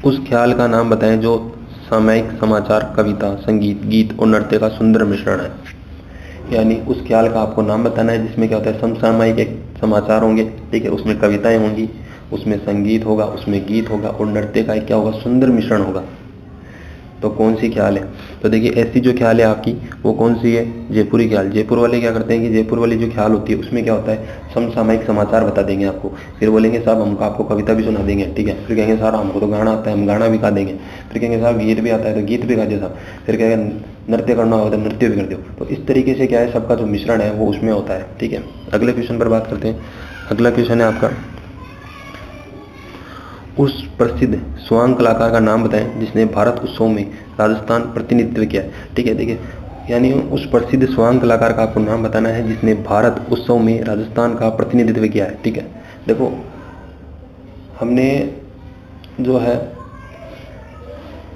उस ख्याल का नाम बताएं जो सामयिक, समाचार, कविता, संगीत, गीत और नृत्य का सुंदर मिश्रण है। यानी उस ख्याल का आपको नाम बताना है जिसमें क्या होता है, समसामयिक एक समाचार होंगे, ठीक है, उसमें कविताएं होंगी, उसमें संगीत होगा, उसमें गीत होगा और नृत्य का एक क्या होगा, सुंदर मिश्रण होगा। तो कौन सी ख्याल है? तो देखिए ऐसी जो ख्याल है आपकी वो कौन सी है? जयपुरी ख्याल। जयपुर वाले क्या करते हैं कि जयपुर वाली जो ख्याल होती है उसमें क्या होता है, समसामयिक समाचार बता देंगे आपको, फिर बोलेंगे साहब हमको आपको कविता भी सुना देंगे। ठीक है, फिर कहेंगे सर हमको तो गाना आता है, हम गाना भी गा देंगे। फिर कहेंगे साहब गीत भी आता है तो गीत भी गा दो साहब। फिर कहेंगे नृत्य करना होगा तो नृत्य भी कर दो। तो इस तरीके से क्या है, सबका जो मिश्रण है वो उसमें होता है। ठीक है, अगले क्वेश्चन पर बात करते हैं। अगला क्वेश्चन है आपका उस प्रसिद्ध स्वांग कलाकार का नाम बताएं जिसने भारत उत्सव में राजस्थान प्रतिनिधित्व किया है। ठीक है, देखिए यानी उस प्रसिद्ध स्वांग कलाकार का आपको नाम बताना है जिसने भारत उत्सव में राजस्थान का प्रतिनिधित्व किया है। ठीक है, देखो हमने जो है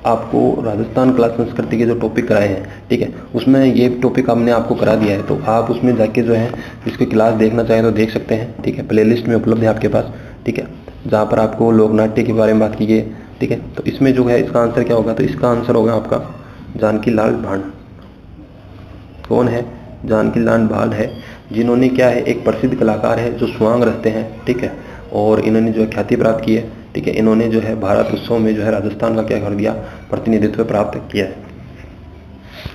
आपको राजस्थान कला संस्कृति के जो टॉपिक कराए हैं, ठीक है, उसमें ये टॉपिक हमने आपको करा दिया है। तो आप उसमें जाके जो है इसकी क्लास देखना चाहें तो देख सकते हैं। ठीक है, प्लेलिस्ट में उपलब्ध है आपके पास। ठीक है, जहाँ पर आपको लोक नाट्य के बारे में बात की गई। ठीक है, तो इसमें जो है इसका आंसर क्या होगा, तो इसका आंसर होगा आपका जानकी लाल भान। कौन है? जानकी लाल भान है, जिन्होंने क्या है, एक प्रसिद्ध कलाकार है जो स्वांग रचते हैं। ठीक है, और इन्होंने जो है ख्याति प्राप्त की है। ठीक है, इन्होंने जो है भारत उत्सव में जो है राजस्थान का क्या कर दिया, प्रतिनिधित्व प्राप्त किया है।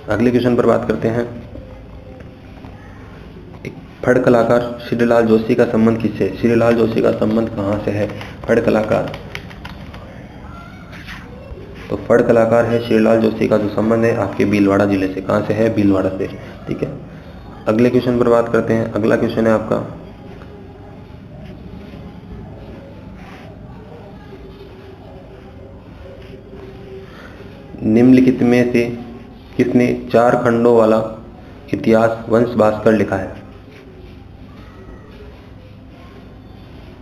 अगले क्वेश्चन पर बात करते हैं। फड़ कलाकार श्रीलाल जोशी का संबंध किससे? श्रीलाल जोशी का संबंध कहाँ से है? फड़ कलाकार, तो फड़ कलाकार है श्रीलाल जोशी का जो संबंध है आपके भीलवाड़ा जिले से। कहाँ से है? भीलवाड़ा से। ठीक है, अगले क्वेश्चन पर बात करते हैं। अगला क्वेश्चन है आपका निम्नलिखित में से किसने 4 खंडों वाला इतिहास वंश भास्कर लिखा है?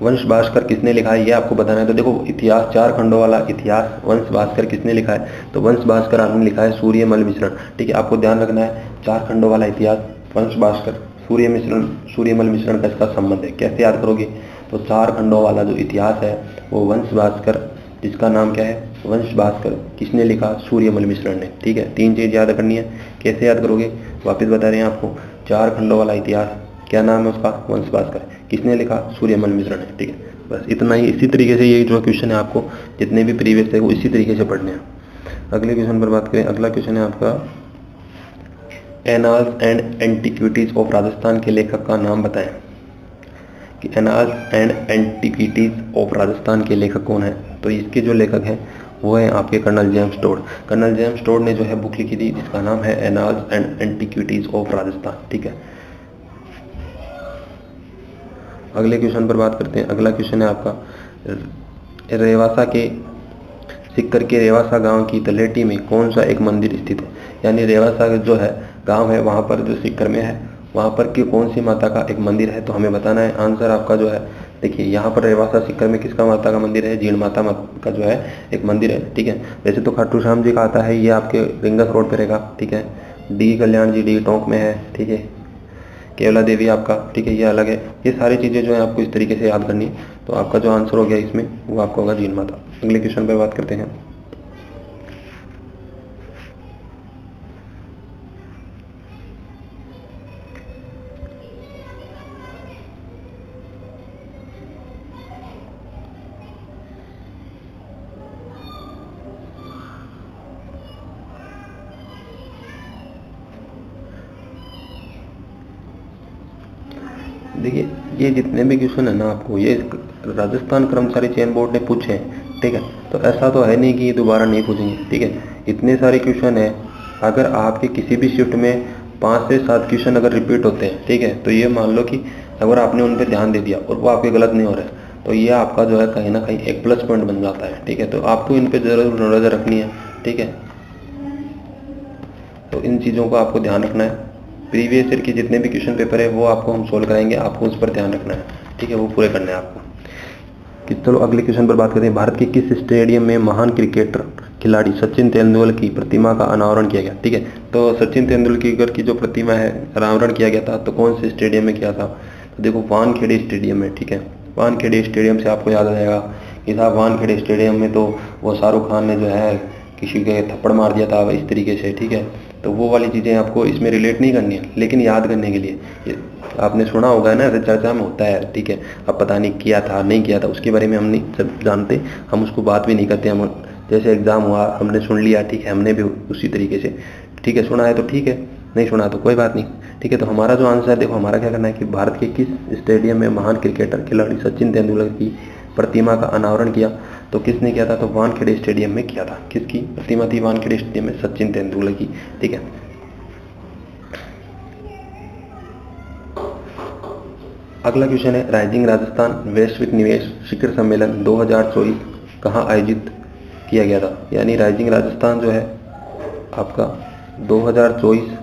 वंश भास्कर किसने लिखा है ये आपको बताना है। तो देखो इतिहास 4 खंडों वाला इतिहास वंश भास्कर किसने लिखा है? तो वंश भास्कर आपने लिखा है सूर्यमल मिश्रण। ठीक है, आपको ध्यान रखना है 4 खंडों वाला इतिहास वंश भास्कर सूर्यमल मिश्रण का इसका संबंध है। कैसे याद करोगे? तो 4 खंडों वाला जो इतिहास है वो वंश भास्कर, जिसका नाम क्या है, वंश भास्कर, किसने लिखा? सूर्यमल मिश्रण ने। ठीक है, 3 चीज याद करनी है। कैसे याद करोगे? वापिस बता रहे हैं आपको, 4 खंडों वाला इतिहास, क्या नाम है उसका? वंश भास्कर, किसने लिखा? सूर्यमल मिश्रण ने। ठीक है, बस इतना ही। इसी तरीके से ये जो क्वेश्चन है आपको जितने भी प्रीवियस है वो इसी तरीके से पढ़ने हैं। अगले क्वेश्चन पर बात करें। अगला क्वेश्चन है आपका annals and antiquities of Rajasthan के लेखक का नाम बताएं। कि annals and antiquities of Rajasthan के लेखक कौन है? तो इसके जो लेखक हैं वो है आपके colonel James Tod. Colonel James Tod ने जो है बुक लिखी थी जिसका नाम है annals and antiquities of Rajasthan. ठीक है, अगले क्वेश्चन पर बात करते हैं। अगला क्वेश्चन है आपका, रेवासा के सिक्कर के रेवासा गांव की तलेटी में कौन सा एक मंदिर स्थित है? यानी रेवासा जो है गांव है, वहां पर जो सिक्कर में है, वहां पर की कौन सी माता का एक मंदिर है, तो हमें बताना है। आंसर आपका जो है, देखिए यहाँ पर रेवासा सिक्कर में किसका माता का मंदिर है? जीण माता का जो है एक मंदिर है। ठीक है, वैसे तो खाटू श्याम जी का आता है, ये आपके रिंगस रोड पे रहेगा। ठीक है, डी कल्याण जी डी टोंक में है। ठीक है, केवला देवी आपका, ठीक है, ये अलग है। ये सारी चीज़ें जो है आपको इस तरीके से याद करनी है। तो आपका जो आंसर हो गया इसमें वो आपका होगा जीण माता। अगले क्वेश्चन पर बात करते हैं। देखिए ये जितने भी क्वेश्चन है ना, आपको ये राजस्थान कर्मचारी चयन बोर्ड ने पूछे हैं। ठीक है, तो ऐसा तो है नहीं कि ये दोबारा नहीं पूछेंगे। ठीक है, इतने सारे क्वेश्चन है, अगर आपके किसी भी शिफ्ट में 5 से 7 क्वेश्चन अगर रिपीट होते हैं, ठीक है, तो ये मान लो कि अगर आपने उन पर ध्यान दे दिया और वो आपके गलत नहीं हो रहे, तो ये आपका जो है कहीं ना कहीं एक प्लस पॉइंट बन जाता है। ठीक है, तो आपको इन पर जरूर नजर रखनी है। ठीक है, तो इन चीज़ों को आपको ध्यान रखना है। प्रीवियस ईयर के जितने भी क्वेश्चन पेपर है वो आपको हम सोल्व कराएंगे, आपको उस पर ध्यान रखना है। ठीक है, वो पूरे करने हैं आपको। कि चलो अगले क्वेश्चन पर बात करते हैं। भारत के किस स्टेडियम में महान क्रिकेटर खिलाड़ी सचिन तेंदुलकर की प्रतिमा का अनावरण किया गया? ठीक है, तो सचिन तेंदुलकर की जो प्रतिमा है अनावरण किया गया था, तो कौन से स्टेडियम में किया था? तो देखो वानखेड़े स्टेडियम में। ठीक है, वानखेड़े स्टेडियम से आपको याद आ जाएगा कि साहब वानखेड़े स्टेडियम में तो वो शाहरुख खान ने जो है किसी के थप्पड़ मार दिया था इस तरीके से। ठीक है, तो वो वाली चीज़ें आपको इसमें रिलेट नहीं करनी है, लेकिन याद करने के लिए आपने सुना होगा ना, चर्चा में होता है। ठीक है, अब पता नहीं किया था नहीं किया था उसके बारे में हम नहीं सब जानते, हम उसको बात भी नहीं करते। हम जैसे एग्जाम हुआ हमने सुन लिया, ठीक है, हमने भी उसी तरीके से, ठीक है, सुना है तो ठीक है, नहीं सुना तो कोई बात नहीं। ठीक है, तो हमारा जो आंसर है, देखो हमारा क्या करना है कि भारत के किस स्टेडियम में महान क्रिकेटर खिलाड़ी सचिन तेंदुलकर की प्रतिमा का अनावरण किया? तो किसने किया था? तो वानखेड़े स्टेडियम में किया था। किसकी प्रतिमा थी वानखेड़े स्टेडियम में? सचिन तेंदुलकर की। ठीक है, अगला क्वेश्चन है, राइजिंग राजस्थान वैश्विक निवेश शिखर सम्मेलन 2024 कहाँ आयोजित किया गया था? यानी राइजिंग राजस्थान जो है आपका 2024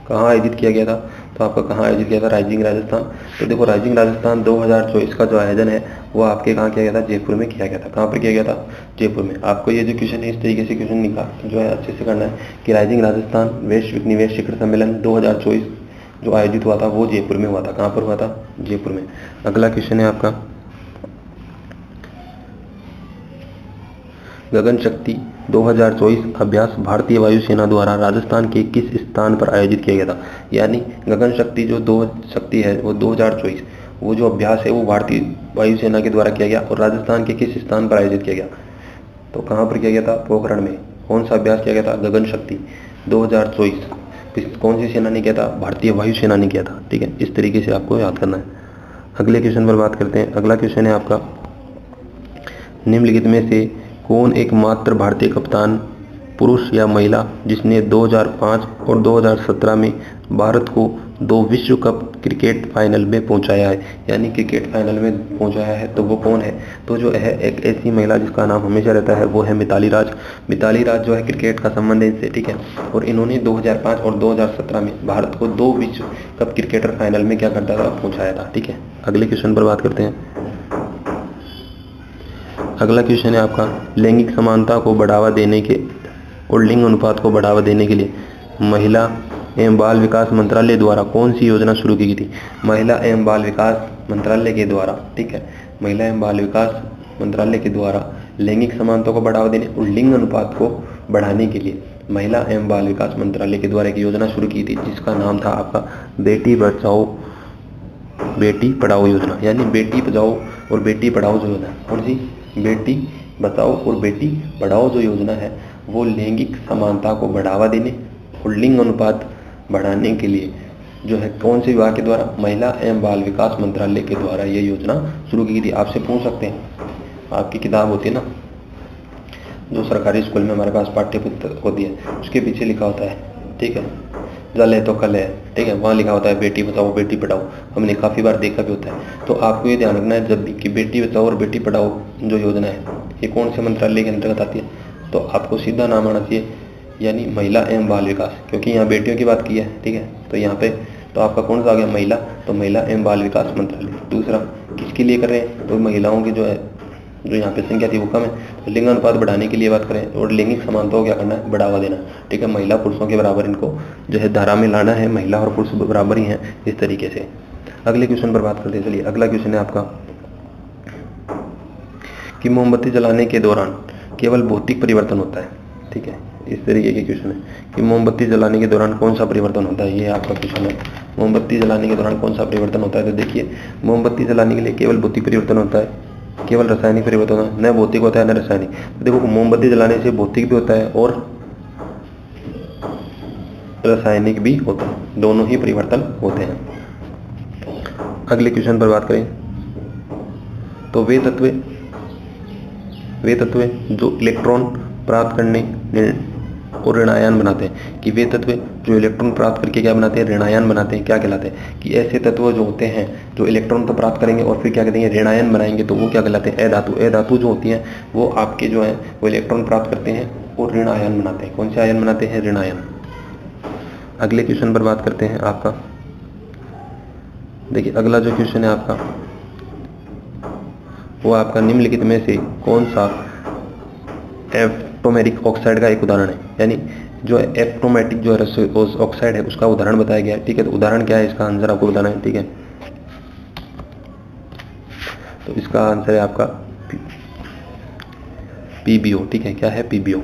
कहाँ आयोजित किया गया था? तो आपका कहाँ आयोजित किया था राइजिंग राजस्थान? तो देखो राइजिंग राजस्थान 2024 का जो आयोजन है वो आपके कहाँ किया गया था? जयपुर में किया गया था। कहाँ पर किया गया था? जयपुर में। आपको ये जो क्वेश्चन है इस तरीके से क्वेश्चन निकाल जो है अच्छे से करना है कि राइजिंग राजस्थान वैश्विक निवेश शिखर सम्मेलन 2024 जो आयोजित हुआ था वो जयपुर में हुआ था। कहाँ पर हुआ था? जयपुर में। अगला क्वेश्चन है आपका, गगन शक्ति 2024 अभ्यास भारतीय वायुसेना द्वारा राजस्थान के किस स्थान पर आयोजित किया गया था? यानी गगन शक्ति जो शक्ति है वो 2024 वो जो अभ्यास है वो भारतीय वायुसेना के द्वारा किया गया और राजस्थान के किस स्थान पर आयोजित किया गया? तो कहाँ पर किया गया था? पोखरण में। कौन सा अभ्यास किया गया था? गगन शक्ति 2024 कौन सी सेना ने किया था? भारतीय वायुसेना ने किया था। ठीक है, इस तरीके से आपको याद करना है। अगले क्वेश्चन पर बात करते हैं। अगला क्वेश्चन है आपका, निम्नलिखित में से कौन एकमात्र भारतीय कप्तान पुरुष या महिला जिसने 2005 और 2017 में भारत को 2 विश्व कप क्रिकेट फाइनल में पहुंचाया है? यानी क्रिकेट फाइनल में पहुंचाया है तो वो कौन है? तो जो है एक ऐसी महिला जिसका नाम हमेशा रहता है वो है मिताली राज। मिताली राज जो है क्रिकेट का संबंध है इनसे। ठीक है, और इन्होंने 2005 और 2017 में भारत को 2 विश्व कप क्रिकेटर फाइनल में क्या करता था? पहुँचाया था। ठीक है, अगले क्वेश्चन पर बात करते हैं। अगला क्वेश्चन है आपका, लैंगिक समानता को बढ़ावा देने के और लिंग अनुपात को बढ़ावा देने के लिए महिला एवं बाल विकास मंत्रालय द्वारा कौन सी योजना शुरू की गई थी? महिला एवं बाल विकास मंत्रालय के द्वारा, ठीक है, महिला एवं बाल विकास मंत्रालय के द्वारा लैंगिक समानता को बढ़ावा देने और लिंग अनुपात को बढ़ाने के लिए महिला एवं बाल विकास मंत्रालय के द्वारा एक योजना शुरू की थी जिसका नाम था आपका बेटी बचाओ बेटी पढ़ाओ योजना। यानी बेटी बचाओ और बेटी पढ़ाओ जो योजना, कौन सी? बेटी बचाओ और बेटी पढ़ाओ जो योजना है वो लैंगिक समानता को बढ़ावा देने और लिंग अनुपात बढ़ाने के लिए जो है कौन से विभाग के द्वारा? महिला एवं बाल विकास मंत्रालय के द्वारा ये योजना शुरू की गई थी। आपसे पूछ सकते हैं, आपकी किताब होती है ना जो सरकारी स्कूल में हमारे पास पाठ्य पुस्तक होती है उसके पीछे लिखा होता है, ठीक है, जल है तो कल है, ठीक है, वहाँ लिखा होता है बेटी बचाओ बेटी पढ़ाओ। हमने काफ़ी बार देखा भी होता है। तो आपको ये ध्यान रखना है जब भी कि बेटी बचाओ और बेटी पढ़ाओ जो योजना है ये कौन से मंत्रालय के अंतर्गत आती है, तो आपको सीधा नाम आना चाहिए, यानी महिला एवं बाल विकास, क्योंकि यहाँ बेटियों की बात की है, ठीक है। तो यहाँ पे तो आपका कौन सा आ गया, महिला, तो महिला एवं बाल विकास मंत्रालय। दूसरा किसके लिए कर रहे हैं, तो महिलाओं की जो है जो यहाँ पे संख्या थी वो कम है, तो लिंग अनुपात बढ़ाने के लिए बात करें, और लैंगिक समानता को क्या करना है, बढ़ावा देना, ठीक है। महिला पुरुषों के बराबर इनको जो है धारा में लाना है, महिला और पुरुष बराबर ही हैं इस तरीके से। अगले क्वेश्चन पर बात करते हैं। चलिए अगला क्वेश्चन है आपका कि मोमबत्ती जलाने के दौरान केवल भौतिक परिवर्तन होता है, ठीक है। इस तरीके के क्वेश्चन है कि मोमबत्ती जलाने के दौरान कौन सा परिवर्तन होता है, ये आपका क्वेश्चन है। मोमबत्ती जलाने के दौरान कौन सा परिवर्तन होता है, तो देखिए मोमबत्ती जलाने के लिए केवल भौतिक परिवर्तन होता है, केवल रासायनिक परिवर्तन होता है, न भौतिक होता है न रासायनिक। तो देखो मोमबत्ती जलाने से भौतिक भी होता है और रासायनिक भी होता है, दोनों ही परिवर्तन होते हैं। अगले क्वेश्चन पर बात करें तो वे तत्व जो इलेक्ट्रॉन प्राप्त करने और ऋणायन बनाते हैं, कि वे तत्व जो इलेक्ट्रॉन प्राप्त करके क्या बनाते हैं, ऋणायन बनाते हैं, क्या कहलाते हैं, कि ऐसे तत्व जो होते हैं जो इलेक्ट्रॉन तो प्राप्त करेंगे और फिर क्या कहते हैं, ऋणायन बनाएंगे, तो वो क्या कहलाते हैं, अधातु। अधातु जो होती हैं वो आपके जो है वो इलेक्ट्रॉन प्राप्त करते हैं और ऋणायन बनाते हैं। कौन से आयन बनाते हैं, ऋणायन। अगले क्वेश्चन पर बात करते हैं आपका, देखिए अगला जो क्वेश्चन है आपका वो आपका निम्नलिखित में से कौन सा एप्टोमेरिक ऑक्साइड का एक उदाहरण है, यानी जो एप्टोमेटिक जो ऑक्साइड है उसका उदाहरण बताया गया है, ठीक है। तो उदाहरण क्या है, इसका आंसर आपको बताना है, ठीक है। तो इसका आंसर है आपका पीबीओ, ठीक है। क्या है, पीबीओ।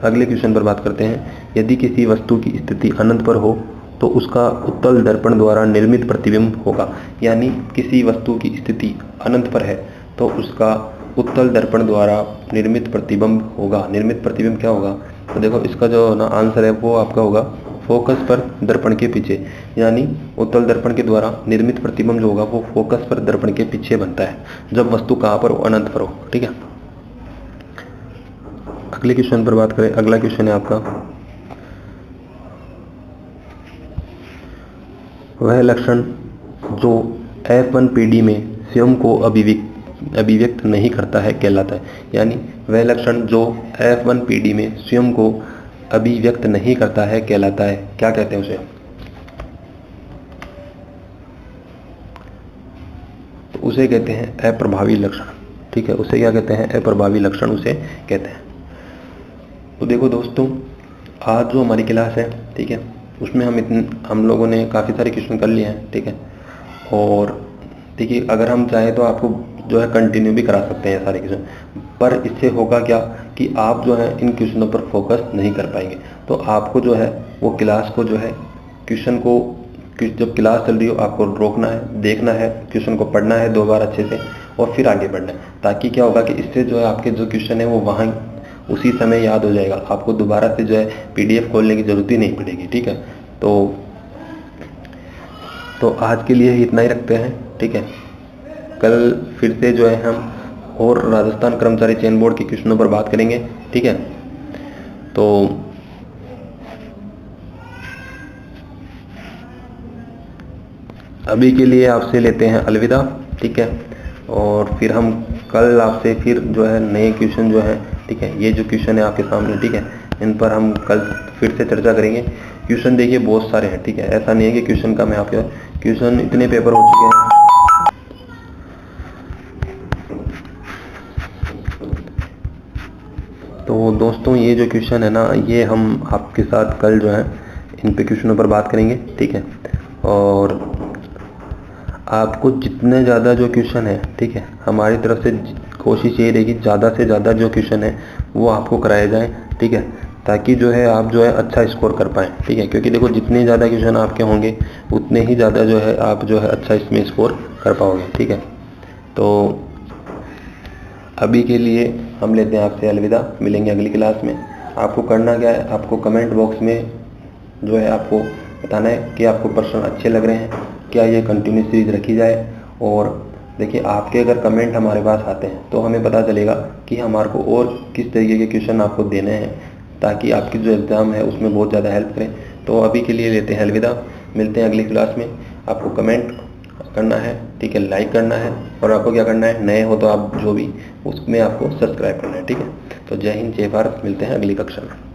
अगले क्वेश्चन पर बात करते हैं, यदि किसी वस्तु की स्थिति अनंत पर हो तो उसका उत्तल दर्पण द्वारा निर्मित प्रतिबिंब होगा, यानी किसी वस्तु की स्थिति अनंत पर है तो उसका उत्तल दर्पण द्वारा निर्मित प्रतिबिंब होगा। निर्मित प्रतिबिंब क्या होगा, तो देखो इसका जो ना आंसर है वो आपका होगा फोकस पर दर्पण के पीछे, यानी उत्तल दर्पण के द्वारा निर्मित प्रतिबिंब जो होगा वो फोकस पर दर्पण के पीछे बनता है जब वस्तु कहाँ पर हो, अनंत पर हो, ठीक है। अगले क्वेश्चन पर बात करें, अगला क्वेश्चन है आपका वह लक्षण जो F1PD में स्वयं को अभिव्यक्त नहीं करता है कहलाता है, यानी वह लक्षण जो F1PD में स्वयं को अभिव्यक्त नहीं करता है कहलाता है, क्या कहते हैं उसे, तो उसे कहते हैं अप्रभावी लक्षण, ठीक है। उसे क्या कहते हैं, अप्रभावी लक्षण उसे कहते हैं। तो देखो दोस्तों आज जो हमारी क्लास है, ठीक है, उसमें हम लोगों ने काफ़ी सारे क्वेश्चन कर लिए हैं, ठीक है। और देखिए अगर हम चाहें तो आपको जो है कंटिन्यू भी करा सकते हैं सारे क्वेश्चन, पर इससे होगा क्या कि आप जो है इन क्वेश्चनों पर फोकस नहीं कर पाएंगे। तो आपको जो है वो क्लास को जो है क्वेश्चन को जब क्लास चल रही हो आपको रोकना है, देखना है, क्वेश्चन को पढ़ना है 2 बार अच्छे से और फिर आगे बढ़ना है, ताकि क्या होगा कि इससे जो है आपके जो क्वेश्चन है वो वहाँ उसी समय याद हो जाएगा, आपको दोबारा से जो है PDF खोलने की जरूरत ही नहीं पड़ेगी, ठीक है। तो आज के लिए इतना ही रखते हैं, ठीक है। कल फिर से जो है हम और राजस्थान कर्मचारी चयन बोर्ड के क्वेश्चनों पर बात करेंगे, ठीक है। तो अभी के लिए आपसे लेते हैं अलविदा, ठीक है। और फिर हम कल आपसे फिर जो है नए क्वेश्चन जो है, ठीक है, ये जो क्वेश्चन है आपके सामने, ठीक है, इन पर हम कल फिर से चर्चा करेंगे। क्वेश्चन देखिए बहुत सारे हैं, ठीक है, ऐसा नहीं है कि क्वेश्चन कम है, आपके क्वेश्चन इतने पेपर हो चुके हैं। तो दोस्तों ये जो क्वेश्चन है ना, ये हम आपके साथ कल जो है इन पे क्वेश्चनों पर बात करेंगे, ठीक है। और आपको जितने ज़्यादा जो क्वेश्चन है, ठीक है, हमारी तरफ से कोशिश ये रहेगी ज़्यादा से ज़्यादा जो क्वेश्चन है वो आपको कराए जाएं, ठीक है, ताकि जो है आप जो है अच्छा स्कोर कर पाएँ, ठीक है। क्योंकि देखो जितने ज़्यादा क्वेश्चन आपके होंगे उतने ही ज़्यादा जो है आप जो है अच्छा इसमें स्कोर कर पाओगे, ठीक है। तो अभी के लिए हम लेते हैं आपसे अलविदा, मिलेंगे अगली क्लास में। आपको करना क्या है, आपको कमेंट बॉक्स में जो है आपको बताना है कि आपको प्रश्न अच्छे लग रहे हैं, क्या ये कंटिन्यू सीरीज रखी जाए, और देखिए आपके अगर कमेंट हमारे पास आते हैं तो हमें पता चलेगा कि हमारे को और किस तरीके के क्वेश्चन आपको देने हैं, ताकि आपकी जो एग्ज़ाम है उसमें बहुत ज़्यादा हेल्प करें। तो अभी के लिए लेते हैं अलविदा, मिलते हैं अगली क्लास में। आपको कमेंट करना है, ठीक है, लाइक करना है, और आपको क्या करना है, नए हो तो आप जो भी उसमें आपको सब्सक्राइब करना है, ठीक है। तो जय हिंद, जय भारत, मिलते हैं अगली कक्षा में।